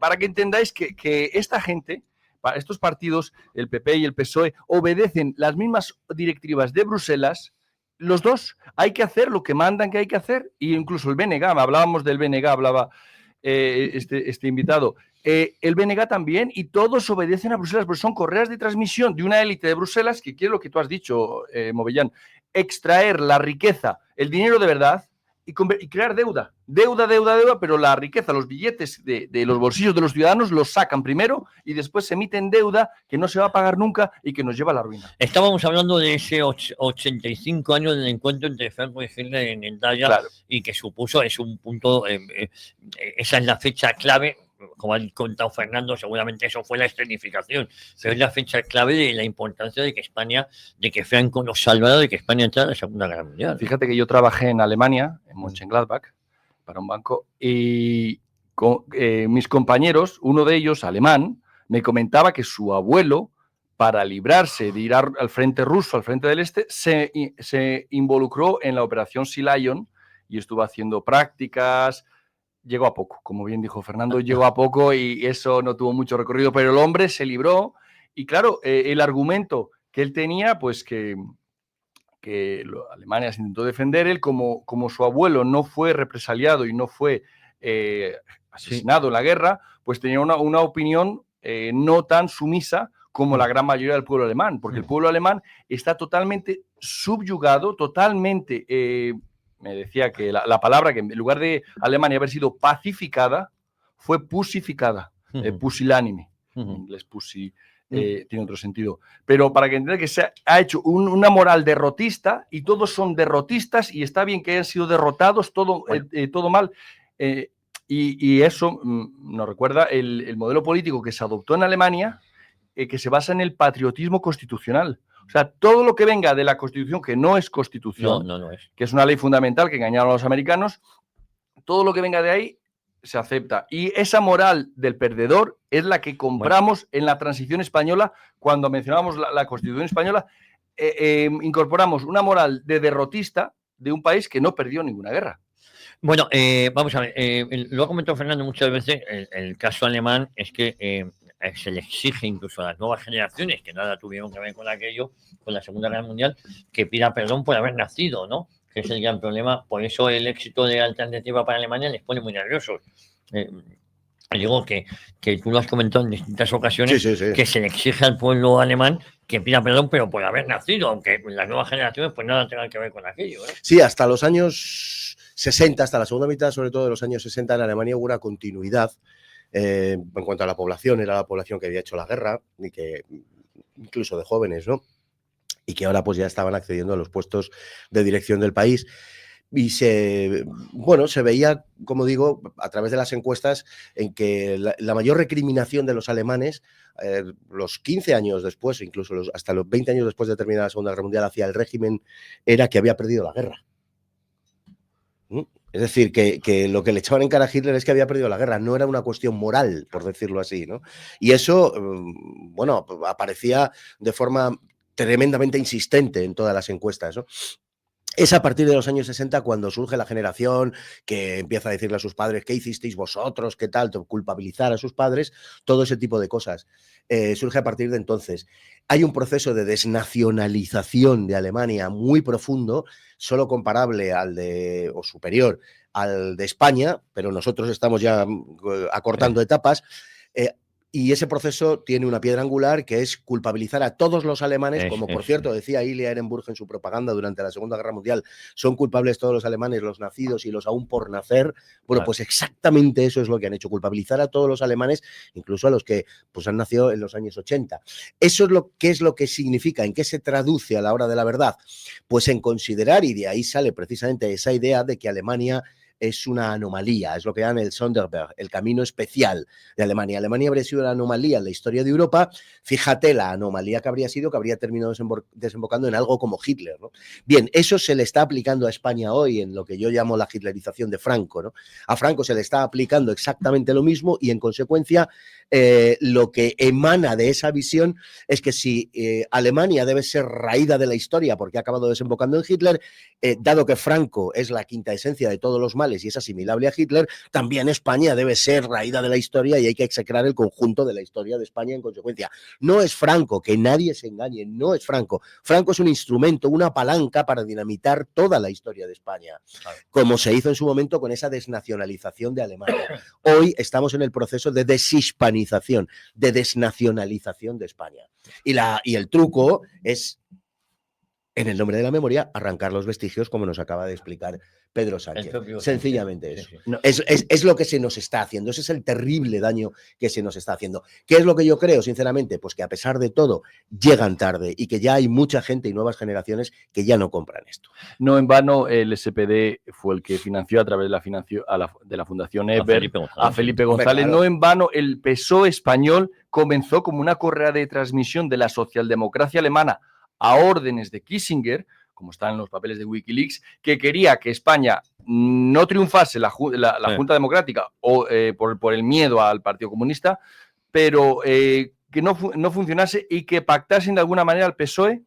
Para que entendáis que esta gente, estos partidos, el PP y el PSOE, obedecen las mismas directivas de Bruselas. Los dos hay que hacer lo que mandan que hay que hacer, e incluso el BNG, hablábamos del BNG, hablaba este invitado, el BNG también, y todos obedecen a Bruselas, porque son correas de transmisión de una élite de Bruselas que quiere lo que tú has dicho, Movellán, extraer la riqueza, el dinero de verdad, y crear deuda, pero la riqueza, los billetes de los bolsillos de los ciudadanos los sacan primero y después se emiten deuda que no se va a pagar nunca y que nos lleva a la ruina. Estábamos hablando de ese 85 años del encuentro entre Franco y Hitler en Endaya, claro, y que supuso, es un punto, esa es la fecha clave. Como ha contado Fernando, seguramente eso fue la escenificación, pero es la fecha clave de la importancia de que España, de que Franco nos salvara, de que España entrara en la Segunda Guerra Mundial. Fíjate que yo trabajé en Alemania, en Mönchengladbach, para un banco, y mis compañeros, uno de ellos, alemán, me comentaba que su abuelo, para librarse de ir al frente ruso, al frente del este, se involucró en la operación Sea Lion y estuvo haciendo prácticas. Llegó a poco, como bien dijo Fernando, llegó a poco y eso no tuvo mucho recorrido, pero el hombre se libró y claro, el argumento que él tenía, pues que Alemania se intentó defender, él como su abuelo no fue represaliado y no fue asesinado en la guerra, pues tenía una opinión no tan sumisa como la gran mayoría del pueblo alemán, porque el pueblo alemán está totalmente subyugado, totalmente... me decía que la palabra que en lugar de Alemania haber sido pacificada, fue pusificada, pusilánime. En inglés pussy tiene otro sentido. Pero para que entiendan que se ha hecho una moral derrotista y todos son derrotistas y está bien que hayan sido derrotados, todo mal. Y eso nos recuerda el modelo político que se adoptó en Alemania, que se basa en el patriotismo constitucional. O sea, todo lo que venga de la Constitución, que no es Constitución, no es. Que es una ley fundamental que engañaron a los americanos, todo lo que venga de ahí se acepta. Y esa moral del perdedor es la que compramos en la transición española. Cuando mencionábamos la Constitución española, incorporamos una moral de derrotista de un país que no perdió ninguna guerra. Bueno, vamos a ver, lo ha comentado Fernando muchas veces, el caso alemán es que se le exige incluso a las nuevas generaciones, que nada tuvieron que ver con aquello, con la Segunda Guerra Mundial, que pida perdón por haber nacido, ¿no? Que es el gran problema. Por eso el éxito de Alternativa para Alemania les pone muy nerviosos. Digo que tú lo has comentado en distintas ocasiones, sí. Que se le exige al pueblo alemán que pida perdón, pero por haber nacido, aunque las nuevas generaciones pues nada tengan que ver con aquello, ¿eh? Sí, hasta los años 60, hasta la segunda mitad, sobre todo de los años 60, en Alemania hubo una continuidad en cuanto a la población. Era la población que había hecho la guerra y que incluso de jóvenes, ¿no? Y que ahora pues ya estaban accediendo a los puestos de dirección del país. Y se veía, como digo, a través de las encuestas, en que la mayor recriminación de los alemanes, los 15 años después, incluso hasta los 20 años después de terminar la Segunda Guerra Mundial, hacia el régimen, era que había perdido la guerra. Es decir, que lo que le echaban en cara a Hitler es que había perdido la guerra, no era una cuestión moral, por decirlo así, ¿no? Y eso, aparecía de forma tremendamente insistente en todas las encuestas, ¿no? Es a partir de los años 60 cuando surge la generación que empieza a decirle a sus padres ¿qué hicisteis vosotros? ¿Qué tal? Culpabilizar a sus padres, todo ese tipo de cosas. Surge a partir de entonces. Hay un proceso de desnacionalización de Alemania muy profundo, solo comparable o superior al de España, pero nosotros estamos ya acortando etapas. Y ese proceso tiene una piedra angular que es culpabilizar a todos los alemanes, como por cierto decía Ilya Ehrenburg en su propaganda durante la Segunda Guerra Mundial, son culpables todos los alemanes, los nacidos y los aún por nacer. Bueno, pues exactamente eso es lo que han hecho, culpabilizar a todos los alemanes, incluso a los que pues han nacido en los años 80. Eso es lo que significa, ¿en qué se traduce a la hora de la verdad? Pues en considerar, y de ahí sale precisamente esa idea de que Alemania es una anomalía, es lo que llaman el Sonderberg, el camino especial de Alemania. Alemania habría sido una anomalía en la historia de Europa. Fíjate la anomalía que habría sido, que habría terminado desembocando en algo como Hitler, ¿no? Bien, eso se le está aplicando a España hoy en lo que yo llamo la hitlerización de Franco, ¿no? A Franco se le está aplicando exactamente lo mismo y en consecuencia lo que emana de esa visión es que si Alemania debe ser raída de la historia porque ha acabado desembocando en Hitler, dado que Franco es la quinta esencia de todos los males y es asimilable a Hitler, también España debe ser raída de la historia y hay que execrar el conjunto de la historia de España en consecuencia. No es Franco, que nadie se engañe, no es Franco. Franco es un instrumento, una palanca para dinamitar toda la historia de España, como se hizo en su momento con esa desnacionalización de Alemania. Hoy estamos en el proceso de deshispanización, de desnacionalización de España. Y el truco es, en el nombre de la memoria, arrancar los vestigios, como nos acaba de explicar Pedro Sánchez. Sencillamente eso. No, es lo que se nos está haciendo. Ese es el terrible daño que se nos está haciendo. ¿Qué es lo que yo creo, sinceramente? Pues que a pesar de todo, llegan tarde y que ya hay mucha gente y nuevas generaciones que ya no compran esto. No en vano, el SPD fue el que financió a través de la Fundación Ebert a Felipe González. Claro. No en vano, el PSOE español comenzó como una correa de transmisión de la socialdemocracia alemana a órdenes de Kissinger, como están en los papeles de Wikileaks, que quería que España no triunfase la Junta Democrática o por el miedo al Partido Comunista, pero que no funcionase y que pactasen de alguna manera el PSOE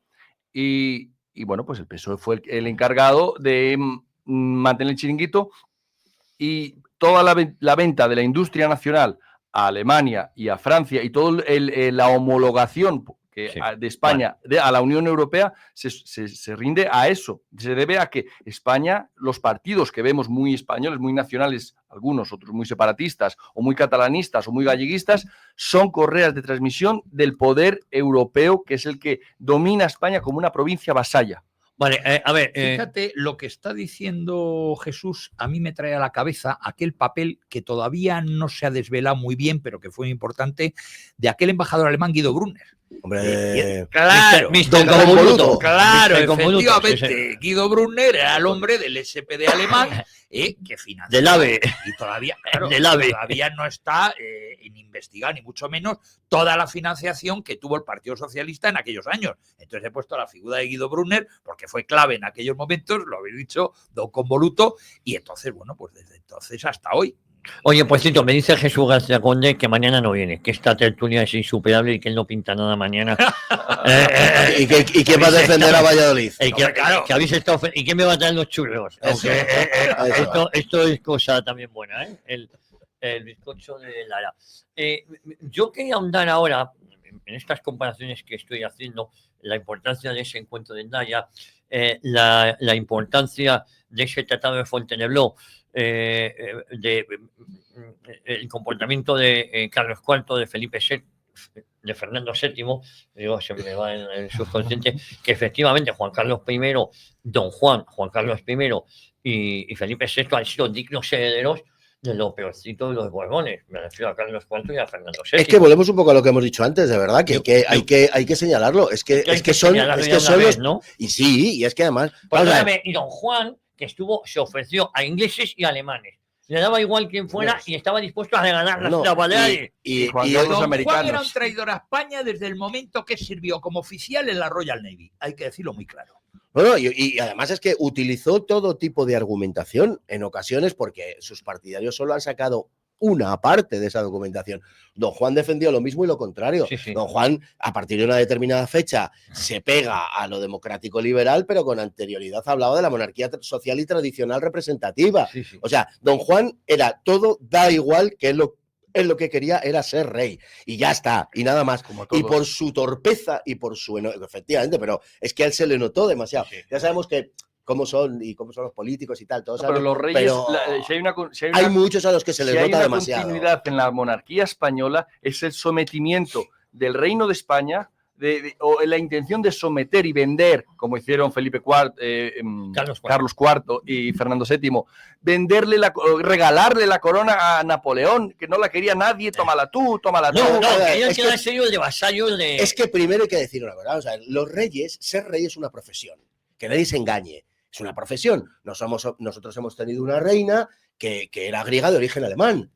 y bueno, pues el PSOE fue el encargado de mantener el chiringuito y toda la venta de la industria nacional a Alemania y a Francia y toda la homologación de España a la Unión Europea se rinde a eso. Se debe a que España, los partidos que vemos muy españoles, muy nacionales, algunos, otros muy separatistas o muy catalanistas o muy galleguistas, son correas de transmisión del poder europeo, que es el que domina España como una provincia vasalla. Vale, a ver, fíjate, lo que está diciendo Jesús a mí me trae a la cabeza aquel papel que todavía no se ha desvelado muy bien, pero que fue muy importante, de aquel embajador alemán Guido Brunner. Hombre, claro, claro, efectivamente. Sí. Guido Brunner era el hombre del SPD alemán que financió. Del AVE. Y todavía, claro, del AVE. todavía no está en investigar, ni mucho menos, toda la financiación que tuvo el Partido Socialista en aquellos años. Entonces he puesto la figura de Guido Brunner porque fue clave en aquellos momentos, lo habéis dicho, don Convoluto, y entonces, bueno, pues desde entonces hasta hoy. Oye, pues Tito, me dice Jesús García Conde que mañana no viene, que esta tertulia es insuperable y que él no pinta nada mañana. ¿Y quién va a defender a Valladolid? Que habéis estado ¿y quién me va a traer los churros? Aunque, esto es cosa también buena, ¿eh? El bizcocho de Lara. Yo quería ahondar ahora en estas comparaciones que estoy haciendo, la importancia de ese encuentro de Endaya, la importancia de ese tratado de Fontainebleau, el comportamiento de Carlos IV, de Felipe VII, de Fernando VII, digo, se me va en el subconsciente, que efectivamente Juan Carlos I, don Juan Carlos I y Felipe VI han sido dignos herederos de lo peorcito de los Borbones. Me refiero a Carlos IV y a Fernando VII. Es que volvemos un poco a lo que hemos dicho antes, de verdad, que hay que señalarlo. Es que son los, ¿no? Y sí, y es que además... Y don Juan, que se ofreció a ingleses y alemanes. Le daba igual quién fuera y estaba dispuesto a regalar las Baleares. Y don Juan era un traidor a España desde el momento que sirvió como oficial en la Royal Navy. Hay que decirlo muy claro. Bueno, y además es que utilizó todo tipo de argumentación en ocasiones porque sus partidarios solo han sacado una parte de esa documentación. Don Juan defendió lo mismo y lo contrario. Sí. Don Juan, a partir de una determinada fecha, se pega a lo democrático liberal, pero con anterioridad hablaba de la monarquía social y tradicional representativa. Sí. O sea, don Juan era todo, da igual que él lo que quería era ser rey. Y ya está, y nada más. Y por su torpeza y por su... Efectivamente, pero es que a él se le notó demasiado. Sí. Ya sabemos que cómo son los políticos y tal. Todos pero los reyes, hay muchos a los que se les nota demasiado. La continuidad en la monarquía española es el sometimiento del reino de España o la intención de someter y vender, como hicieron Felipe IV, Carlos IV y Fernando VII, regalarle la corona a Napoleón, que no la quería nadie, tómala tú. No, querían quedarse ellos de vasallos de... Es que primero hay que decir una verdad, o sea, los reyes, ser rey es una profesión, que nadie se engañe. Es una profesión. Nosotros hemos tenido una reina que era griega de origen alemán.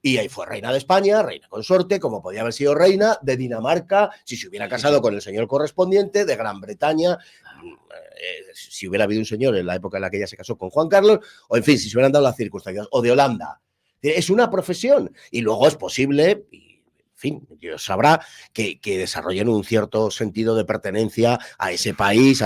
Y ahí fue reina de España, reina consorte, como podía haber sido reina de Dinamarca, si se hubiera casado con el señor correspondiente, de Gran Bretaña, si hubiera habido un señor en la época en la que ella se casó con Juan Carlos, o en fin, si se hubieran dado las circunstancias, o de Holanda. Es una profesión. Y luego es posible... En fin, Dios sabrá que desarrollen un cierto sentido de pertenencia a ese país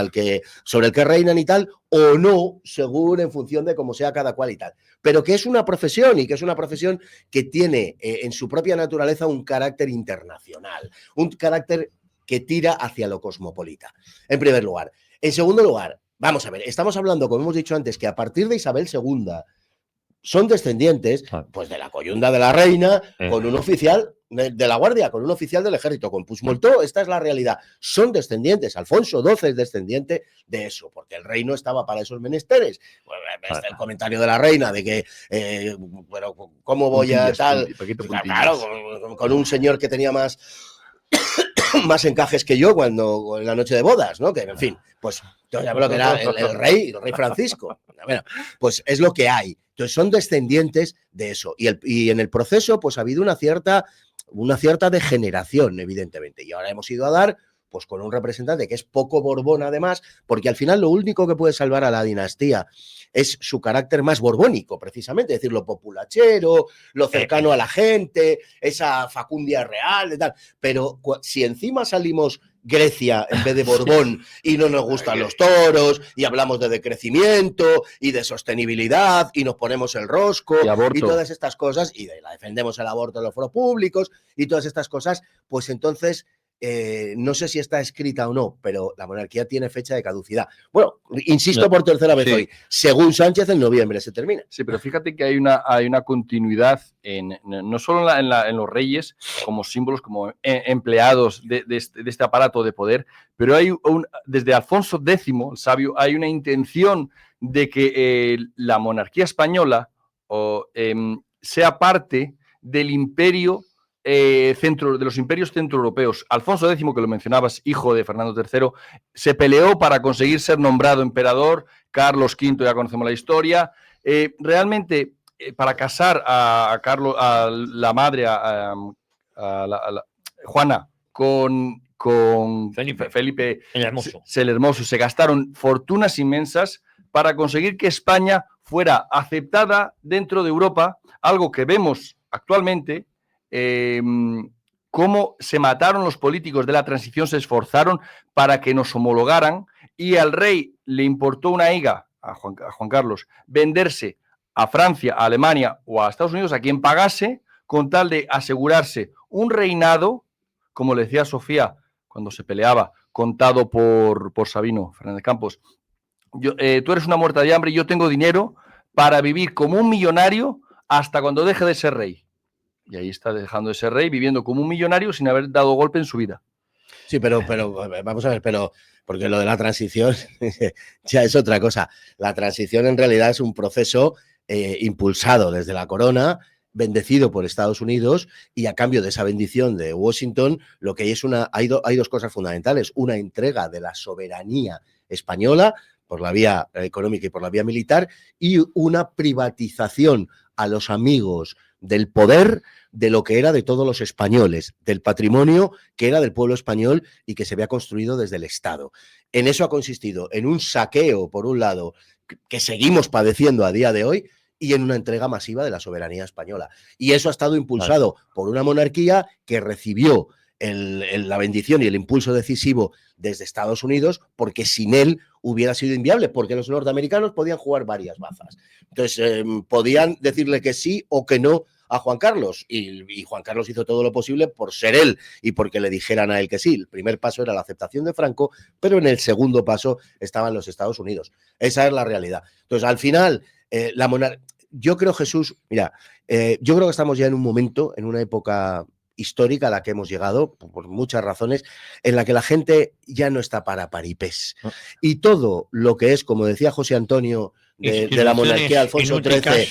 sobre el que reinan y tal, o no, según en función de cómo sea cada cual y tal. Pero que es una profesión y que es una profesión que tiene en su propia naturaleza un carácter internacional, un carácter que tira hacia lo cosmopolita, en primer lugar. En segundo lugar, vamos a ver, estamos hablando, como hemos dicho antes, que a partir de Isabel II son descendientes pues de la coyunda de la reina con un oficial de la Guardia, con un oficial del ejército, con Puigdemont. Esta es la realidad. Son descendientes. Alfonso XII es descendiente de eso, porque el reino estaba para esos menesteres. Bueno, el comentario de la reina de que, bueno, ¿cómo voy a tal? Claro, con un señor que tenía más encajes que yo en la noche de bodas, ¿no? Que, en fin, pues yo ya lo que era el rey Francisco. Bueno, pues es lo que hay. Entonces son descendientes de eso. Y en el proceso pues ha habido una cierta degeneración, evidentemente. Y ahora hemos ido a dar pues con un representante que es poco Borbón además, porque al final lo único que puede salvar a la dinastía es su carácter más borbónico, precisamente, es decir, lo populachero, lo cercano a la gente, esa facundia real y tal. Pero si encima salimos Grecia en vez de Borbón y no nos gustan los toros y hablamos de decrecimiento y de sostenibilidad y nos ponemos el rosco y todas estas cosas y defendemos el aborto en los foros públicos y todas estas cosas, pues entonces no sé si está escrita o no, pero la monarquía tiene fecha de caducidad. Bueno, insisto por tercera vez hoy, según Sánchez en noviembre se termina. Sí, pero fíjate que hay una continuidad no solo en los reyes como símbolos, como empleados de este aparato de poder, pero hay desde Alfonso X, el sabio, hay una intención de que la monarquía española sea parte del imperio de los imperios centroeuropeos. Alfonso X, que lo mencionabas, hijo de Fernando III, se peleó para conseguir ser nombrado emperador. Carlos V, ya conocemos la historia. Realmente, para casar a la madre, Juana, con Felipe el Hermoso. El Hermoso, se gastaron fortunas inmensas para conseguir que España fuera aceptada dentro de Europa, algo que vemos actualmente. Cómo se mataron los políticos de la transición, se esforzaron para que nos homologaran, y al rey le importó una higa, a Juan Carlos, venderse a Francia, a Alemania o a Estados Unidos, a quien pagase, con tal de asegurarse un reinado, como le decía Sofía cuando se peleaba, contado por Sabino Fernández Campos. Tú eres una muerta de hambre y yo tengo dinero para vivir como un millonario hasta cuando deje de ser rey. Y ahí está dejando de ser rey, viviendo como un millonario sin haber dado golpe en su vida. Sí, pero vamos a ver, porque lo de la transición ya es otra cosa. La transición en realidad es un proceso impulsado desde la corona, bendecido por Estados Unidos, y a cambio de esa bendición de Washington, lo que hay dos cosas fundamentales. Una entrega de la soberanía española por la vía económica y por la vía militar, y una privatización a los amigos del poder de lo que era de todos los españoles, del patrimonio que era del pueblo español y que se había construido desde el Estado. En eso ha consistido, en un saqueo, por un lado, que seguimos padeciendo a día de hoy, y en una entrega masiva de la soberanía española. Y eso ha estado impulsado por una monarquía que recibió la bendición y el impulso decisivo desde Estados Unidos, porque sin él hubiera sido inviable, porque los norteamericanos podían jugar varias bazas. Entonces, podían decirle que sí o que no a Juan Carlos, y Juan Carlos hizo todo lo posible por ser él y porque le dijeran a él que sí. El primer paso era la aceptación de Franco, pero en el segundo paso estaban los Estados Unidos. Esa es la realidad. Entonces, al final, yo creo, Jesús, mira, yo creo que estamos ya en un momento, en una época histórica a la que hemos llegado, por muchas razones, en la que la gente ya no está para paripés. Y todo lo que es, como decía José Antonio, de la monarquía de Alfonso XIII,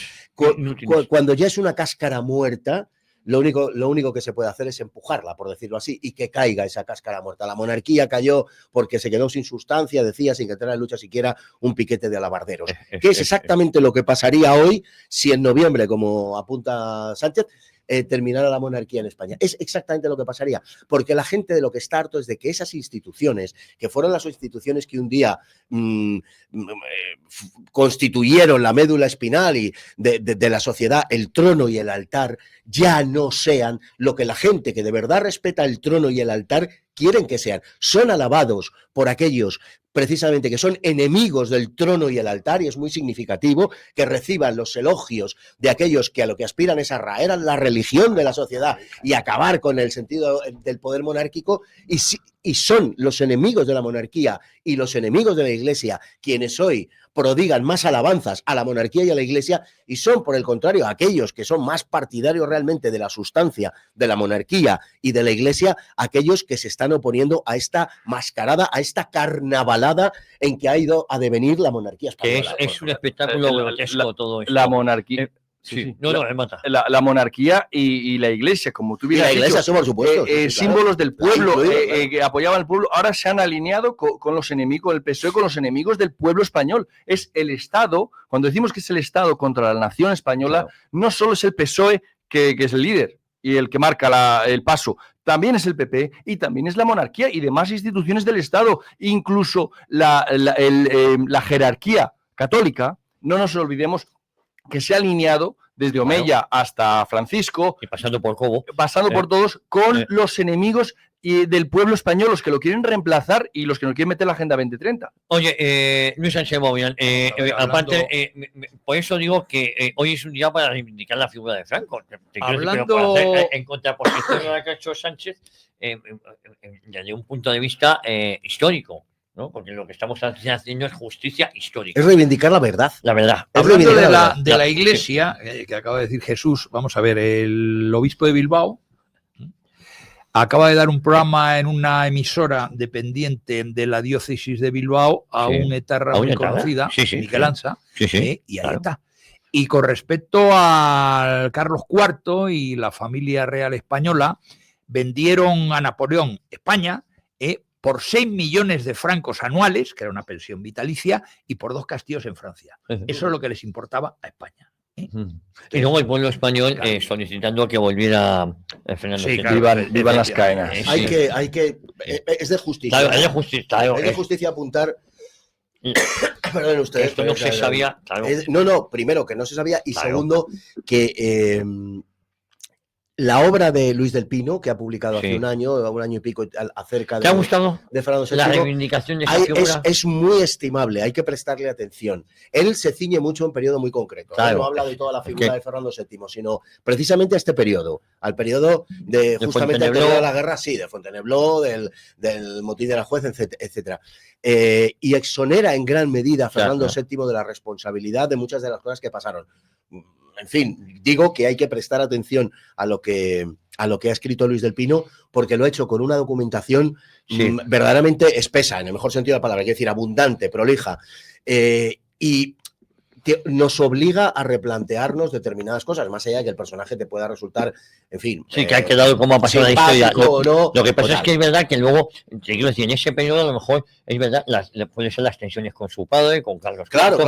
cuando ya es una cáscara muerta, lo único que se puede hacer es empujarla, por decirlo así, y que caiga esa cáscara muerta. La monarquía cayó porque se quedó sin sustancia, decía, sin que entrar en lucha siquiera un piquete de alabarderos, que es exactamente lo que pasaría hoy si en noviembre, como apunta Sánchez, terminara la monarquía en España. Es exactamente lo que pasaría, porque la gente de lo que está harto es de que esas instituciones, que fueron las instituciones que un día constituyeron la médula espinal y de la sociedad, el trono y el altar, ya no sean lo que la gente que de verdad respeta el trono y el altar quieren que sean. Son alabados por aquellos precisamente que son enemigos del trono y el altar, y es muy significativo que reciban los elogios de aquellos que a lo que aspiran es a raer a la religión de la sociedad y acabar con el sentido del poder monárquico, y son los enemigos de la monarquía y los enemigos de la Iglesia quienes hoy prodigan más alabanzas a la monarquía y a la Iglesia, y son, por el contrario, aquellos que son más partidarios realmente de la sustancia de la monarquía y de la Iglesia, aquellos que se están oponiendo a esta mascarada, a esta carnavalada en que ha ido a devenir la monarquía española. Que es un espectáculo grotesco todo eso. La monarquía... Sí. La monarquía y la Iglesia, como tú bien has dicho, la Iglesia somos, por supuesto, símbolos del pueblo, que apoyaban al pueblo, ahora se han alineado con los enemigos, el PSOE con los enemigos del pueblo español. Es el Estado, cuando decimos que es el Estado contra la nación española, no solo es el PSOE que es el líder, y el que marca el paso también es el PP y también es la monarquía y demás instituciones del Estado, incluso la jerarquía católica, no nos olvidemos que se ha alineado desde Omeya hasta Francisco, y pasando por Cobo, pasando por todos, con los enemigos del pueblo español, los que lo quieren reemplazar y los que no quieren meter la Agenda 2030. Oye, Luis Sánchez Bobián, aparte, por eso digo que hoy es un día para reivindicar la figura de Franco. Hablando en contraposición a lo que ha hecho Sánchez, desde un punto de vista histórico, ¿no? Porque lo que estamos haciendo es justicia histórica. Es reivindicar la verdad. La verdad. Hablando de la Iglesia, que acaba de decir Jesús, vamos a ver, el obispo de Bilbao acaba de dar un programa en una emisora dependiente de la diócesis de Bilbao a un etarra muy conocida, Miquel Ansa, y ahí está. Y con respecto a Carlos IV y la familia real española, vendieron a Napoleón España por 6 millones de francos anuales, que era una pensión vitalicia, y por 2 castillos en Francia. Eso es lo que les importaba a España. Y luego el pueblo español solicitando que volviera Fernando VII. Claro, vivan las cadenas. Es de justicia. Claro, es de justicia. Claro, es de justicia apuntar. Perdón ustedes. Esto no se sabía. Claro. No, primero que no se sabía y segundo que la obra de Luis del Pino, que ha publicado hace un año y pico acerca ¿Te ha gustado de Fernando VII, la reivindicación de esa figura? Es muy estimable, hay que prestarle atención. Él se ciñe mucho a un periodo muy concreto. Claro. No habla de toda la figura de Fernando VII, sino precisamente a este periodo, al periodo de justamente anterior a la guerra, de Fontainebleau, del motín de la juez, etcétera. Y exonera en gran medida a Fernando VII de la responsabilidad de muchas de las cosas que pasaron. En fin, digo que hay que prestar atención a lo que ha escrito Luis del Pino, porque lo ha hecho con una documentación verdaderamente espesa, en el mejor sentido de la palabra, es decir, abundante, prolija, y nos obliga a replantearnos determinadas cosas, más allá de que el personaje te pueda resultar, en fin... que ha quedado como ha pasado la historia. Lo que pasa es que es verdad que luego, quiero decir, en ese periodo a lo mejor, es verdad, pueden ser las tensiones con su padre, con Carlos. Claro.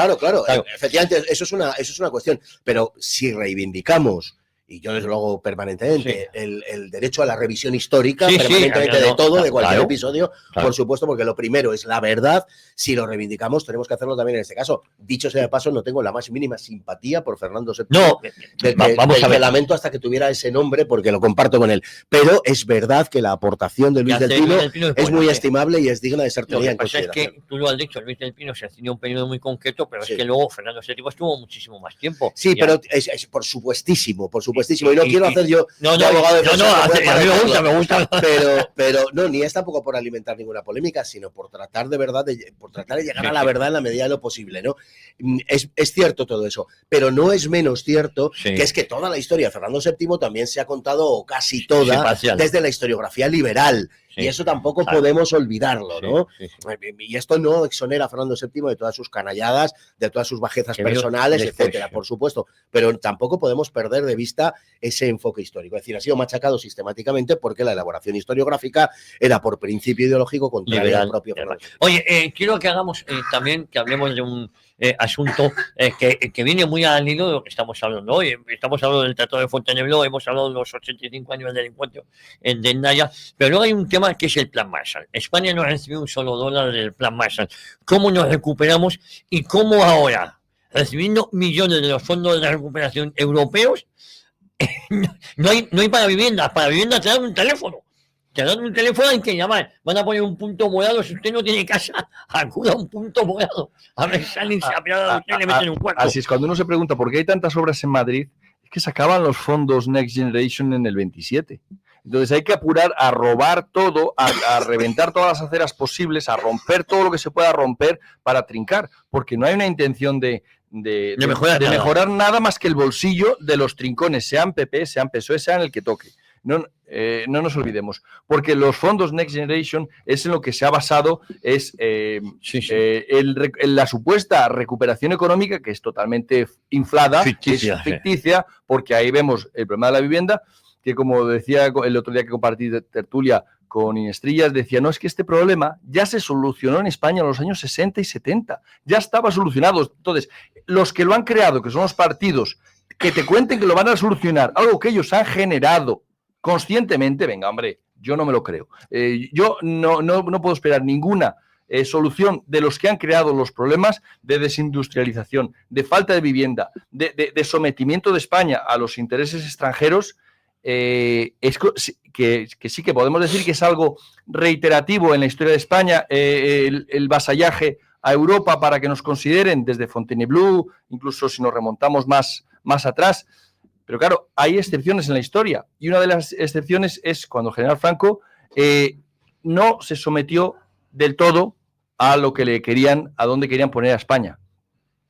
Efectivamente, eso es una cuestión. Pero si reivindicamos, y yo desde luego permanentemente, el derecho a la revisión histórica, permanentemente de todo, de cualquier episodio, por supuesto, porque lo primero es la verdad. Si lo reivindicamos, tenemos que hacerlo también en este caso. Dicho sea de paso, no tengo la más mínima simpatía por Fernando VII. No, vamos a ver. Lamento hasta que tuviera ese nombre, porque lo comparto con él. Pero es verdad que la aportación de Luis del Pino es muy estimable y es digna de ser tenida en consideración. Es que tú lo has dicho, Luis del Pino se ha tenido un periodo muy concreto, pero es que luego Fernando VII estuvo muchísimo más tiempo. Sí, pero es por supuestísimo. Y no quiero hacer yo abogado de a mí me gusta. Pero no, ni es tampoco por alimentar ninguna polémica, sino por tratar de verdad, por tratar de llegar a la verdad en la medida de lo posible, ¿no? Es cierto todo eso, pero no es menos cierto que es que toda la historia de Fernando VII también se ha contado, o casi toda, desde la historiografía liberal. Y eso tampoco podemos olvidarlo, ¿no? Y esto no exonera a Fernando VII de todas sus canalladas, de todas sus bajezas personales, etcétera, por supuesto. Pero tampoco podemos perder de vista ese enfoque histórico. Es decir, ha sido machacado sistemáticamente porque la elaboración historiográfica era por principio ideológico contrario al propio Fernando. Oye, quiero que hagamos también, que hablemos de un asunto que viene muy al hilo de lo que estamos hablando hoy. Estamos hablando del Tratado de Fontainebleau, hemos hablado de los 85 años del encuentro de Naya, pero luego hay un tema que es el Plan Marshall. España no ha recibido un solo dólar del Plan Marshall. ¿Cómo nos recuperamos y cómo ahora, recibiendo millones de los fondos de recuperación europeos, no hay para viviendas te dan un teléfono? Te dan un teléfono, hay que llamar. Van a poner un punto morado. Si usted no tiene casa, acuda a un punto morado. A ver si alguien se apiada de usted y le meten un cuarto. Así es, cuando uno se pregunta por qué hay tantas obras en Madrid, es que se acaban los fondos Next Generation en el 27. Entonces hay que apurar a robar todo, a reventar todas las aceras posibles, a romper todo lo que se pueda romper para trincar, porque no hay una intención de mejorar nada más que el bolsillo de los trincones, sean PP, sean PSOE, sean el que toque. No nos olvidemos, porque los fondos Next Generation es en lo que se ha basado, es la supuesta recuperación económica, que es totalmente inflada, ficticia, porque ahí vemos el problema de la vivienda, que como decía el otro día que compartí de tertulia con Inestrillas, decía, no, es que este problema ya se solucionó en España en los años 60 y 70, ya estaba solucionado. Entonces, los que lo han creado, que son los partidos, que te cuenten que lo van a solucionar, algo que ellos han generado conscientemente, venga, hombre, yo no me lo creo. Yo no puedo esperar ninguna solución de los que han creado los problemas de desindustrialización, de falta de vivienda, de sometimiento de España a los intereses extranjeros. Que sí que podemos decir que es algo reiterativo en la historia de España, el vasallaje a Europa para que nos consideren desde Fontainebleau, incluso si nos remontamos más atrás. Pero claro, hay excepciones en la historia, y una de las excepciones es cuando el general Franco no se sometió del todo a lo que a dónde querían poner a España.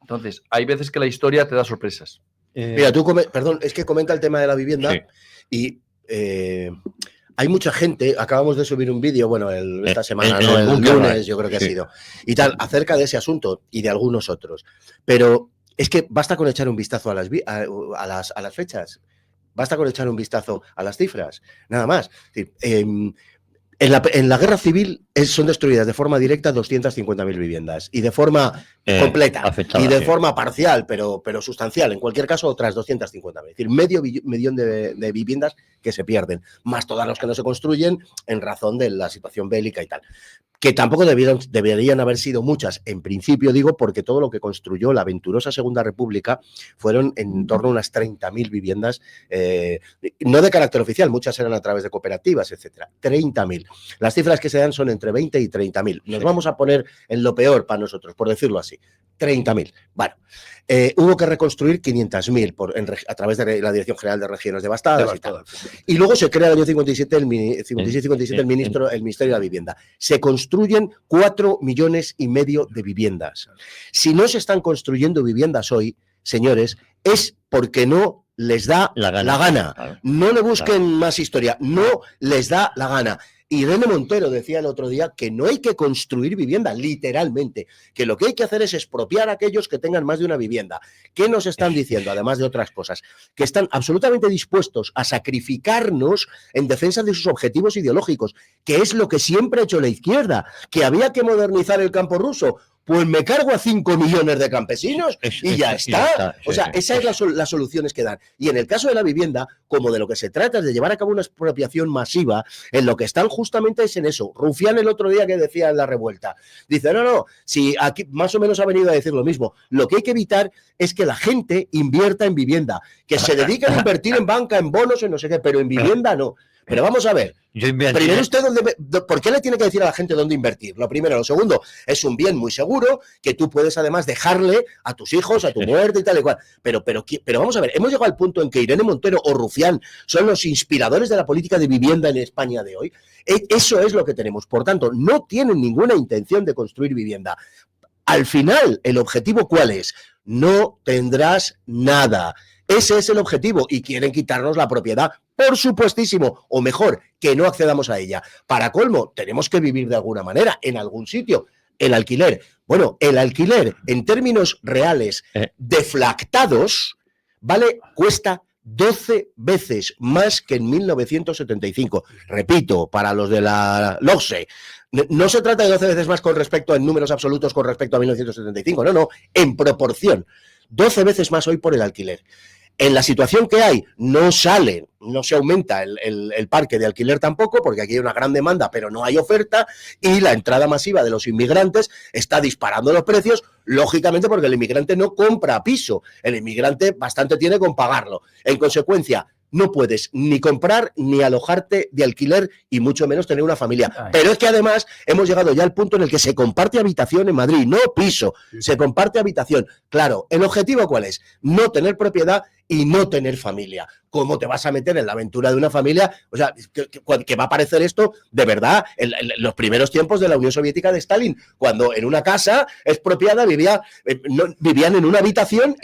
Entonces, hay veces que la historia te da sorpresas. Mira, perdón, es que comenta el tema de la vivienda, sí. Y hay mucha gente, acabamos de subir un vídeo, bueno, esta semana, ¿no? El lunes, yo creo que ha sido, y tal, acerca de ese asunto y de algunos otros. Pero es que basta con echar un vistazo a las fechas, basta con echar un vistazo a las cifras, nada más. Es decir, en la guerra civil son destruidas de forma directa 250.000 viviendas y de forma completa afectada, y de forma parcial, pero sustancial, en cualquier caso, otras 250.000. Es decir, medio millón de viviendas que se pierden, más todas las que no se construyen en razón de la situación bélica y tal. Que tampoco deberían haber sido muchas, en principio digo, porque todo lo que construyó la aventurosa Segunda República fueron en torno a unas 30.000 viviendas, no de carácter oficial, muchas eran a través de cooperativas, etcétera. 30.000. Las cifras que se dan son entre 20 y 30.000. Nos vamos a poner en lo peor para nosotros, por decirlo así. 30.000. Bueno, hubo que reconstruir 500.000 a través de la Dirección General de Regiones Devastadas y tal. Y luego se crea el año 57 el Ministerio de la Vivienda. Se construyen 4,5 millones de viviendas. Si no se están construyendo viviendas hoy, señores, es porque no les da la gana. Claro. No le busquen más historia, no les da la gana. Irene Montero decía el otro día que no hay que construir vivienda, literalmente, que lo que hay que hacer es expropiar a aquellos que tengan más de una vivienda. ¿Qué nos están diciendo, además de otras cosas? Que están absolutamente dispuestos a sacrificarnos en defensa de sus objetivos ideológicos, que es lo que siempre ha hecho la izquierda, que había que modernizar el campo ruso. Pues me cargo a 5 millones de campesinos y ya está. O sea, esas son las soluciones que dan. Y en el caso de la vivienda, como de lo que se trata es de llevar a cabo una expropiación masiva, en lo que están justamente es en eso. Rufián el otro día que decía en la revuelta, dice, no, si aquí más o menos ha venido a decir lo mismo. Lo que hay que evitar es que la gente invierta en vivienda, que se dediquen a invertir en banca, en bonos, en no sé qué, pero en vivienda no. Pero vamos a ver, primero usted, ¿por qué le tiene que decir a la gente dónde invertir? Lo primero. Lo segundo, es un bien muy seguro que tú puedes además dejarle a tus hijos, a tu muerte y tal y cual. Pero vamos a ver, hemos llegado al punto en que Irene Montero o Rufián son los inspiradores de la política de vivienda en España de hoy. Eso es lo que tenemos. Por tanto, no tienen ninguna intención de construir vivienda. Al final, ¿el objetivo cuál es? No tendrás nada. Ese es el objetivo y quieren quitarnos la propiedad, por supuestísimo, o mejor, que no accedamos a ella. Para colmo, tenemos que vivir de alguna manera, en algún sitio. El alquiler. Bueno, el alquiler, en términos reales, deflactados, cuesta 12 veces más que en 1975. Repito, para los de la LOCSE, no se trata de 12 veces más con respecto en números absolutos con respecto a 1975, no, en proporción. 12 veces más hoy por el alquiler. En la situación que hay, no se aumenta el parque de alquiler tampoco, porque aquí hay una gran demanda, pero no hay oferta, y la entrada masiva de los inmigrantes está disparando los precios, lógicamente porque el inmigrante no compra piso, el inmigrante bastante tiene con pagarlo. En consecuencia, no puedes ni comprar ni alojarte de alquiler y mucho menos tener una familia. Pero es que además hemos llegado ya al punto en el que se comparte habitación en Madrid, no piso, se comparte habitación. Claro, ¿el objetivo cuál es? No tener propiedad y no tener familia. ¿Cómo te vas a meter en la aventura de una familia? O sea, que va a parecer esto de verdad en los primeros tiempos de la Unión Soviética de Stalin, cuando en una casa expropiada vivían en una habitación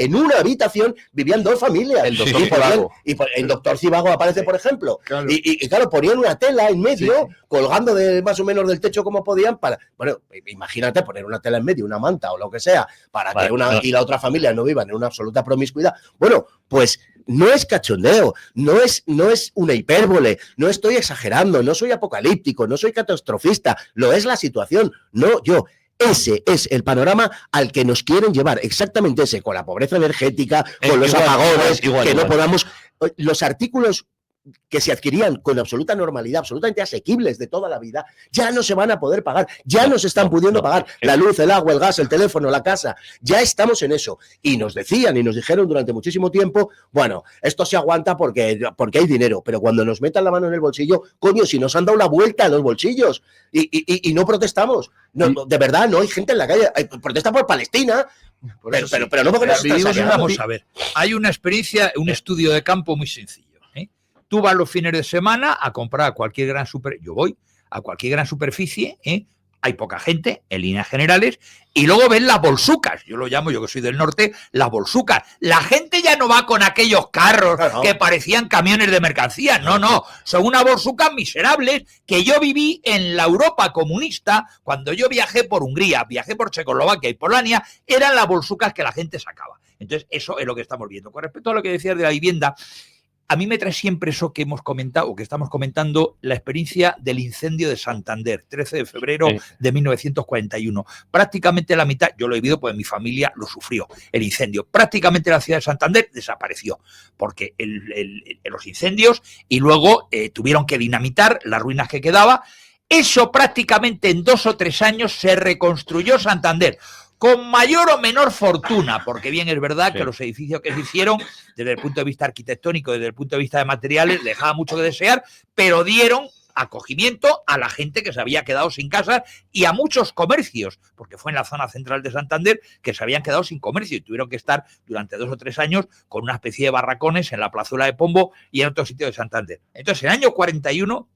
vivían 2 familias. El doctor Cibago. Y el doctor Cibago aparece, por ejemplo. Claro. Y claro, ponían una tela en medio, colgando más o menos del techo como podían para... Bueno, imagínate poner una tela en medio, una manta o lo que sea, para que y la otra familia no vivan en una absoluta promiscuidad. Bueno, pues no es cachondeo, no es una hipérbole, no estoy exagerando, no soy apocalíptico, no soy catastrofista, lo es la situación, no yo. Ese es el panorama al que nos quieren llevar, exactamente ese, con la pobreza energética, con los apagones, que no podamos... Los artículos que se adquirían con absoluta normalidad, absolutamente asequibles de toda la vida, ya no se van a poder pagar, ya no se están pudiendo pagar la luz, el agua, el gas, el teléfono, la casa, ya estamos en eso. Y nos decían y nos dijeron durante muchísimo tiempo, bueno, esto se aguanta porque hay dinero, pero cuando nos metan la mano en el bolsillo, coño, si nos han dado la vuelta a los bolsillos y no protestamos, no, de verdad, no hay gente en la calle, protesta por Palestina, pero no porque nos vamos a ver, hay una experiencia, un estudio de campo muy sencillo. Tú vas los fines de semana a comprar a cualquier gran superficie, yo voy a cualquier gran superficie, hay poca gente en líneas generales, y luego ven las bolsucas, yo lo llamo, yo que soy del norte, las bolsucas. La gente ya no va con aquellos carros que parecían camiones de mercancías, no, son unas bolsucas miserables que yo viví en la Europa comunista, cuando yo viajé por Hungría, viajé por Checoslovaquia y Polonia, eran las bolsucas que la gente sacaba. Entonces, eso es lo que estamos viendo. Con respecto a lo que decías de la vivienda, a mí me trae siempre eso que hemos comentado, o que estamos comentando, la experiencia del incendio de Santander, 13 de febrero de 1941. Prácticamente la mitad, yo lo he vivido, pues mi familia lo sufrió, el incendio. Prácticamente la ciudad de Santander desapareció, porque los incendios, y luego tuvieron que dinamitar las ruinas que quedaba. Eso prácticamente en 2 o 3 años se reconstruyó Santander, con mayor o menor fortuna, porque bien es verdad que los edificios que se hicieron, desde el punto de vista arquitectónico, desde el punto de vista de materiales, dejaban mucho que desear, pero dieron acogimiento a la gente que se había quedado sin casas y a muchos comercios, porque fue en la zona central de Santander que se habían quedado sin comercio y tuvieron que estar durante 2 o 3 años con una especie de barracones en la plazuela de Pombo y en otros sitios de Santander. Entonces, en el año 41...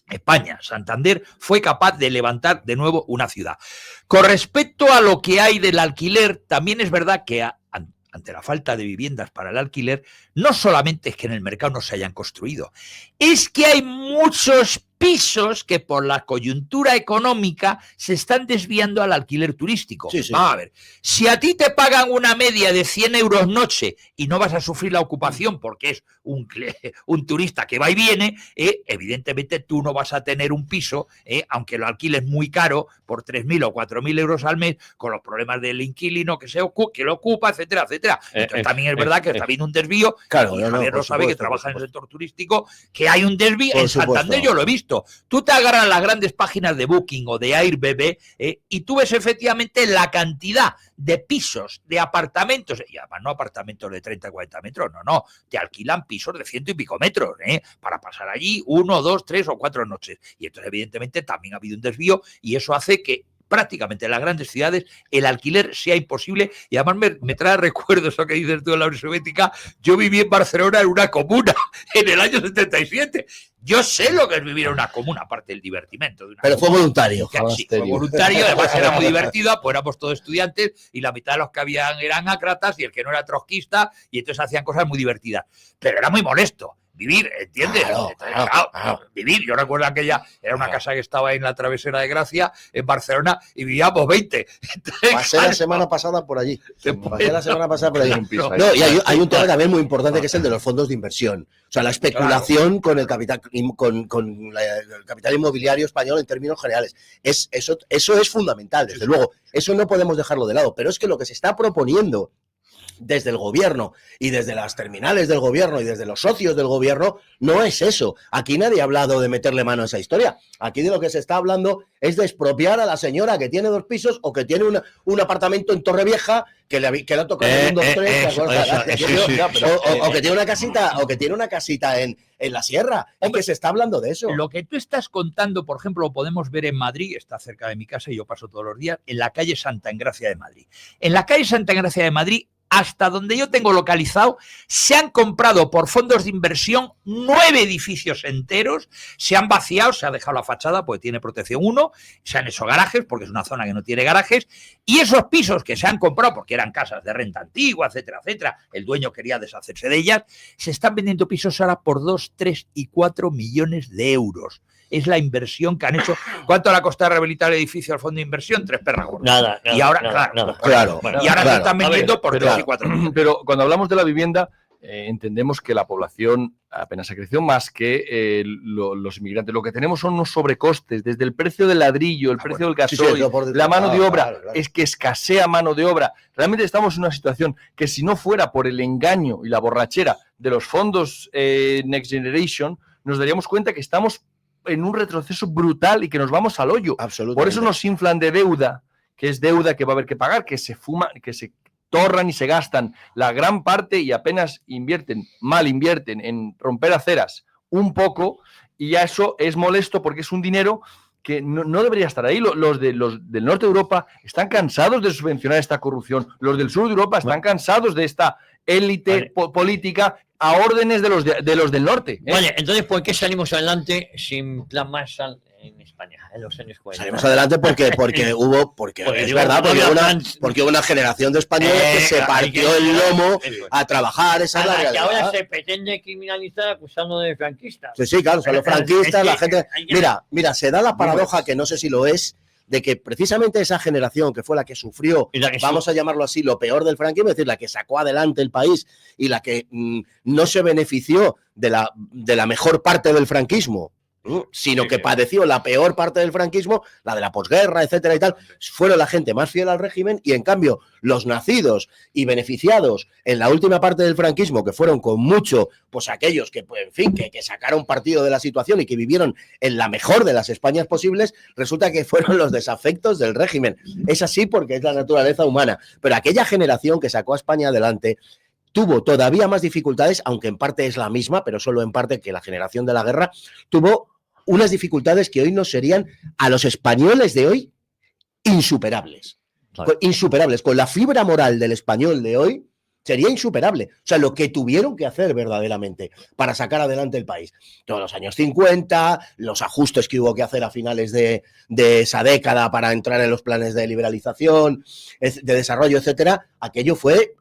España, Santander, fue capaz de levantar de nuevo una ciudad. Con respecto a lo que hay del alquiler, también es verdad que ante la falta de viviendas para el alquiler, no solamente es que en el mercado no se hayan construido, es que hay muchos pisos que por la coyuntura económica se están desviando al alquiler turístico. Vamos a ver, si a ti te pagan una media de 100 euros noche y no vas a sufrir la ocupación porque es un turista que va y viene, evidentemente tú no vas a tener un piso, aunque lo alquiles muy caro, por 3.000 o 4.000 euros al mes, con los problemas del inquilino que lo ocupa, etcétera, etcétera. Entonces también es verdad que está habiendo un desvío, y Javier lo sabe, que trabaja en el sector turístico, que hay un desvío. En Santander yo lo he visto. Tú te agarras a las grandes páginas de Booking o de Airbnb y tú ves efectivamente la cantidad de pisos, de apartamentos, y además no apartamentos de 30 o 40 metros, no, te alquilan pisos de 100 y pico metros, para pasar allí 1, 2, 3 o 4 noches. Y entonces evidentemente también ha habido un desvío y eso hace que prácticamente en las grandes ciudades el alquiler sea imposible. Y además me trae recuerdos eso que dices tú de la Unión Soviética. Yo viví en Barcelona en una comuna en el año 77. Yo sé lo que es vivir en una comuna, aparte del divertimento. Pero fue voluntario. Sí, fue voluntario, además era muy divertido, pues éramos todos estudiantes y la mitad de los que habían eran ácratas y el que no era trotskista, y entonces hacían cosas muy divertidas. Pero era muy molesto vivir, ¿entiendes? Claro. Vivir. Yo recuerdo aquella, era una casa que estaba en la Travesera de Gracia, en Barcelona, y vivíamos 20. Entonces, pasé la semana pasada por allí. No, y hay un tema también muy importante que es el de los fondos de inversión. O sea, la especulación con el capital, con el capital inmobiliario español en términos generales. Eso es fundamental, desde luego. Eso no podemos dejarlo de lado. Pero es que lo que se está proponiendo desde el gobierno y desde las terminales del gobierno y desde los socios del gobierno no es eso. Aquí nadie ha hablado de meterle mano a esa historia. Aquí de lo que se está hablando es de expropiar a la señora que tiene 2 pisos o que tiene un apartamento en Torrevieja que le ha tocado un 2, 3, o que tiene una casita en la sierra. Es que se está hablando de eso. Lo que tú estás contando, por ejemplo, lo podemos ver en Madrid, está cerca de mi casa y yo paso todos los días, en la calle Santa Engracia de Madrid. En la calle Santa Engracia de Madrid, hasta donde yo tengo localizado, se han comprado por fondos de inversión 9 edificios enteros, se han vaciado, se ha dejado la fachada porque tiene protección 1, se han hecho garajes porque es una zona que no tiene garajes, y esos pisos que se han comprado porque eran casas de renta antigua, etcétera, etcétera, el dueño quería deshacerse de ellas, se están vendiendo pisos ahora por 2, 3 y 4 millones de euros. Es la inversión que han hecho. ¿Cuánto le ha costado rehabilitar el edificio al fondo de inversión? 3 perras gordas. Nada. Y ahora, claro. Y ahora se están vendiendo por 3 y 4 millones. Pero cuando hablamos de la vivienda, entendemos que la población apenas ha crecido más que los inmigrantes. Lo que tenemos son unos sobrecostes, desde el precio del ladrillo, el precio del gasoil, la mano de obra, claro. Es que escasea mano de obra. Realmente estamos en una situación que si no fuera por el engaño y la borrachera de los fondos Next Generation, nos daríamos cuenta que estamos en un retroceso brutal y que nos vamos al hoyo. Por eso nos inflan de deuda, que es deuda que va a haber que pagar, que se fuma, que se torran y se gastan la gran parte y apenas mal invierten en romper aceras un poco, y ya eso es molesto porque es un dinero que no debería estar ahí. Los del norte de Europa están cansados de subvencionar esta corrupción. Los del sur de Europa están cansados de esta élite política a órdenes de los del norte. Vale, entonces, ¿por qué salimos adelante sin plan Marshall en España en los años 40? Salimos adelante porque hubo una generación de españoles que se partió el lomo a trabajar. Esa es la realidad. Que ahora se pretende criminalizar acusando de franquistas. Sí, claro, son los franquistas, la gente... Mira, se da la paradoja, que no sé si lo es, de que precisamente esa generación que fue la que sufrió, vamos a llamarlo así, lo peor del franquismo, es decir, la que sacó adelante el país y la que no se benefició de la mejor parte del franquismo, sino que padeció la peor parte del franquismo, la de la posguerra, etcétera y tal, fueron la gente más fiel al régimen, y en cambio los nacidos y beneficiados en la última parte del franquismo, que fueron con mucho, pues aquellos que, pues, en fin, que sacaron partido de la situación y que vivieron en la mejor de las Españas posibles, resulta que fueron los desafectos del régimen. Es así porque es la naturaleza humana, pero aquella generación que sacó a España adelante tuvo todavía más dificultades, aunque en parte es la misma, pero solo en parte, que la generación de la guerra, tuvo unas dificultades que hoy nos serían, a los españoles de hoy, insuperables. Claro. Insuperables. Con la fibra moral del español de hoy, sería insuperable. O sea, lo que tuvieron que hacer verdaderamente para sacar adelante el país. Todos los años 50, los ajustes que hubo que hacer a finales de esa década para entrar en los planes de liberalización, de desarrollo, etcétera, aquello fue...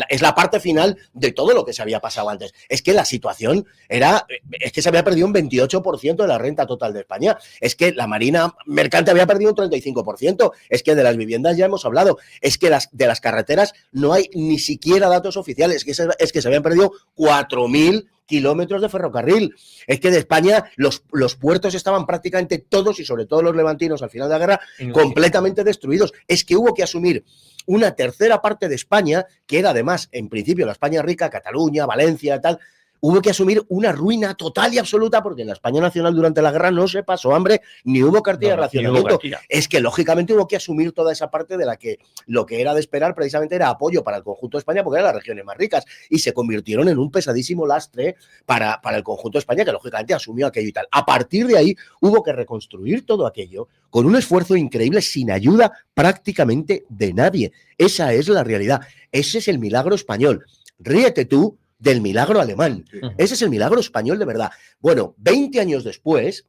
es la parte final de todo lo que se había pasado antes. Es que la situación es que se había perdido un 28% de la renta total de España. Es que la marina mercante había perdido un 35%. Es que de las viviendas ya hemos hablado. Es que de las carreteras no hay ni siquiera datos oficiales. Es que se habían perdido 4.000 kilómetros de ferrocarril. Es que de España los puertos estaban prácticamente todos, y sobre todo los levantinos al final de la guerra, completamente destruidos. Es que hubo que asumir una tercera parte de España, que era además, en principio, la España rica, Cataluña, Valencia, tal. Hubo que asumir una ruina total y absoluta, porque en la España nacional durante la guerra no se pasó hambre, ni hubo cartilla de racionamiento. Es que, lógicamente, hubo que asumir toda esa parte de la que lo que era de esperar precisamente era apoyo para el conjunto de España, porque eran las regiones más ricas, y se convirtieron en un pesadísimo lastre para el conjunto de España, que lógicamente asumió aquello y tal. A partir de ahí hubo que reconstruir todo aquello con un esfuerzo increíble, sin ayuda prácticamente de nadie. Esa es la realidad. Ese es el milagro español. Ríete tú del milagro alemán. Ese es el milagro español de verdad. Bueno, 20 años después,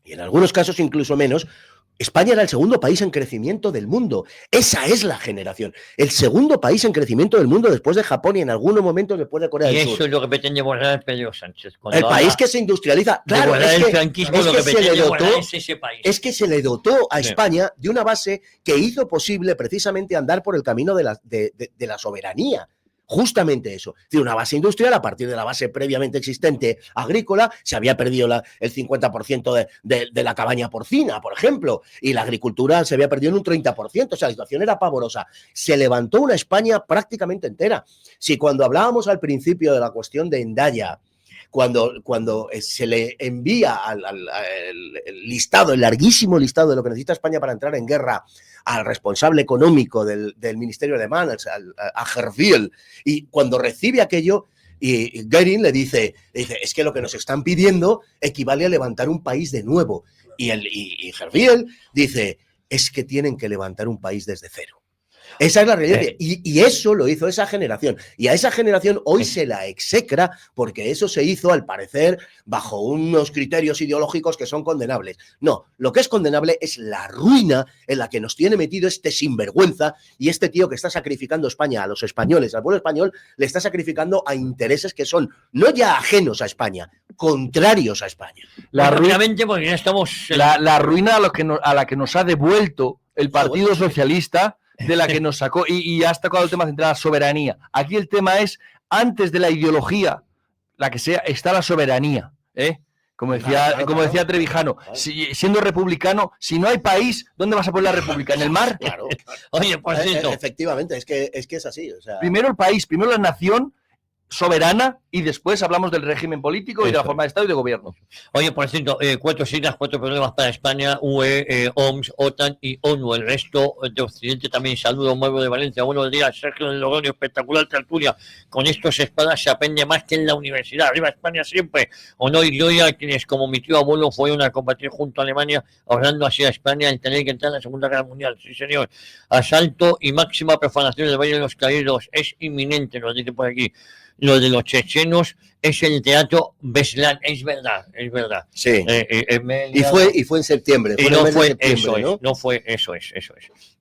y en algunos casos incluso menos, España era el segundo país en crecimiento del mundo. Esa es la generación. El segundo país en crecimiento del mundo después de Japón y en algunos momentos después de Corea del Sur. Y eso es lo que pretende borrar Pedro Sánchez. El país que se industrializa. Claro, es que se le dotó a España de una base que hizo posible precisamente andar por el camino de la soberanía. Justamente eso, es decir, una base industrial a partir de la base previamente existente agrícola. Se había perdido el 50% de la cabaña porcina, por ejemplo, y la agricultura se había perdido en un 30%, o sea, la situación era pavorosa. Se levantó una España prácticamente entera. Si cuando hablábamos al principio de la cuestión de Hendaya, cuando se le envía el listado, el larguísimo listado de lo que necesita España para entrar en guerra, al responsable económico del Ministerio Alemán, a Herr-Wiel, y cuando recibe aquello, y Göring le dice, es que lo que nos están pidiendo equivale a levantar un país de nuevo. Y Herr-Wiel dice, es que tienen que levantar un país desde cero. Esa es la realidad. Y eso lo hizo esa generación. Y a esa generación hoy se la execra porque eso se hizo, al parecer, bajo unos criterios ideológicos que son condenables. No, lo que es condenable es la ruina en la que nos tiene metido este sinvergüenza, y este tío que está sacrificando España a los españoles, al pueblo español, le está sacrificando a intereses que son no ya ajenos a España, contrarios a España. La ruina a la que nos ha devuelto el Partido Socialista, de la que nos sacó, y has tocado el tema central, la soberanía. Aquí el tema es antes de la ideología, la que sea, está la soberanía, ¿eh? Como decía Trevijano, siendo republicano, si no hay país, ¿dónde vas a poner la república? ¿En el mar? Claro. Oye, por cierto. Efectivamente, es que es así. O sea... Primero el país, primero la nación soberana y después hablamos del régimen político y de la forma de Estado y de gobierno. Oye, por cierto, 4 siglas, 4 problemas para España, UE, OMS, OTAN y ONU. El resto de Occidente también. Saludos, Muevo de Valencia. Buenos días, Sergio del Logroño. Espectacular tertulia. Con estos espadas se aprende más que en la universidad. Arriba España siempre. Honor y gloria a quienes, como mi tío abuelo, fueron a combatir junto a Alemania, ahorrando así a España el tener que entrar en la Segunda Guerra Mundial. Sí, señor. Asalto y máxima profanación del Valle de los Caídos. Es inminente, nos dice por aquí. Lo de los chechenos es el teatro Beslan, es verdad. Sí. Y fue en septiembre. Y no fue eso,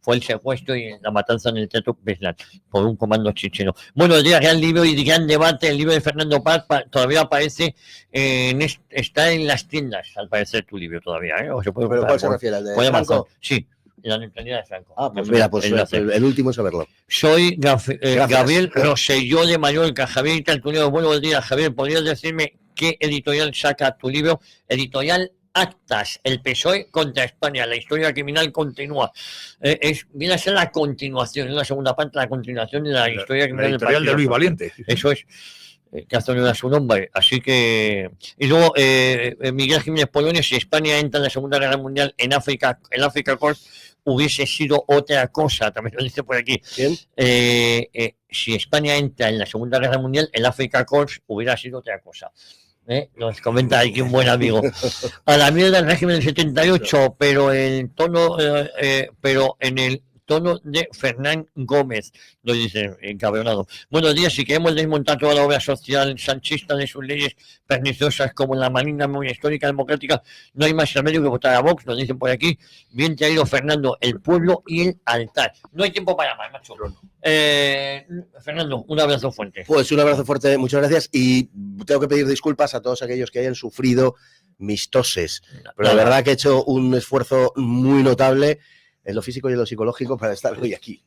Fue el secuestro y la matanza en el teatro Beslan por un comando checheno. Buenos días, gran libro y gran debate. El libro de Fernando Paz todavía aparece, está en las tiendas, al parecer tu libro todavía. O se puede ¿Pero cuál se refiere? ¿Al de Franco? Sí. La neutralidad de Franco. Pues mira, el último es saberlo. Soy Gabriel Rosselló de Mallorca. Javier y Tertuliano, buenos días. Javier, ¿podrías decirme qué editorial saca tu libro? Editorial Actas, el PSOE contra España, la historia criminal continúa. Viene a ser la continuación, es la segunda parte, la continuación de la historia criminal. La editorial de Luis Valiente. Eso es. Que hace honor a su nombre, así que... Y luego, Miguel Jiménez Polones, si España entra en la Segunda Guerra Mundial en África Corps, hubiese sido otra cosa, también lo dice por aquí. ¿Quién? Si España entra en la Segunda Guerra Mundial, el África Corps hubiera sido otra cosa. Nos comenta aquí un buen amigo. A la mierda del régimen del 78, pero en el tono de Fernán Gómez, lo dice encabronado. Buenos días, si queremos desmontar toda la obra social sanchista de sus leyes perniciosas como la maligna memoria histórica democrática, no hay más remedio que votar a Vox, nos dicen por aquí. Bien traído, Fernando, el pueblo y el altar. No hay tiempo para más, macho. Fernando, un abrazo fuerte. Pues un abrazo fuerte, muchas gracias, y tengo que pedir disculpas a todos aquellos que hayan sufrido mis toses, pero la verdad que he hecho un esfuerzo muy notable en lo físico y en lo psicológico para estar hoy aquí.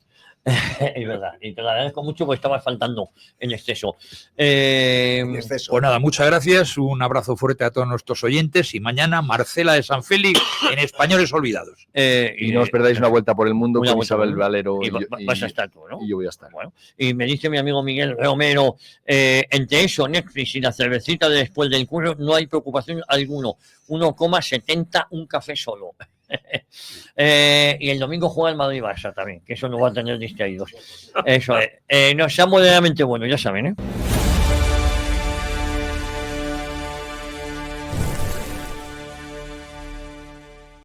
Es verdad, y te lo agradezco mucho porque estabas faltando en exceso. Pues nada, muchas gracias, un abrazo fuerte a todos nuestros oyentes y mañana Marcela de San Félix en Españoles Olvidados. Y no os perdáis una vuelta por el mundo con Isabel Valero. Vas a estar tú, ¿no? Y yo voy a estar. Bueno, y me dice mi amigo Miguel Romero, entre eso, Netflix y la cervecita de después del curro, no hay preocupación alguno. 1,70 un café solo. Y el domingo juega el Madrid-Barça también, que eso nos va a tener distraídos. Eso es. No, sea moderadamente bueno, ya saben, ¿eh?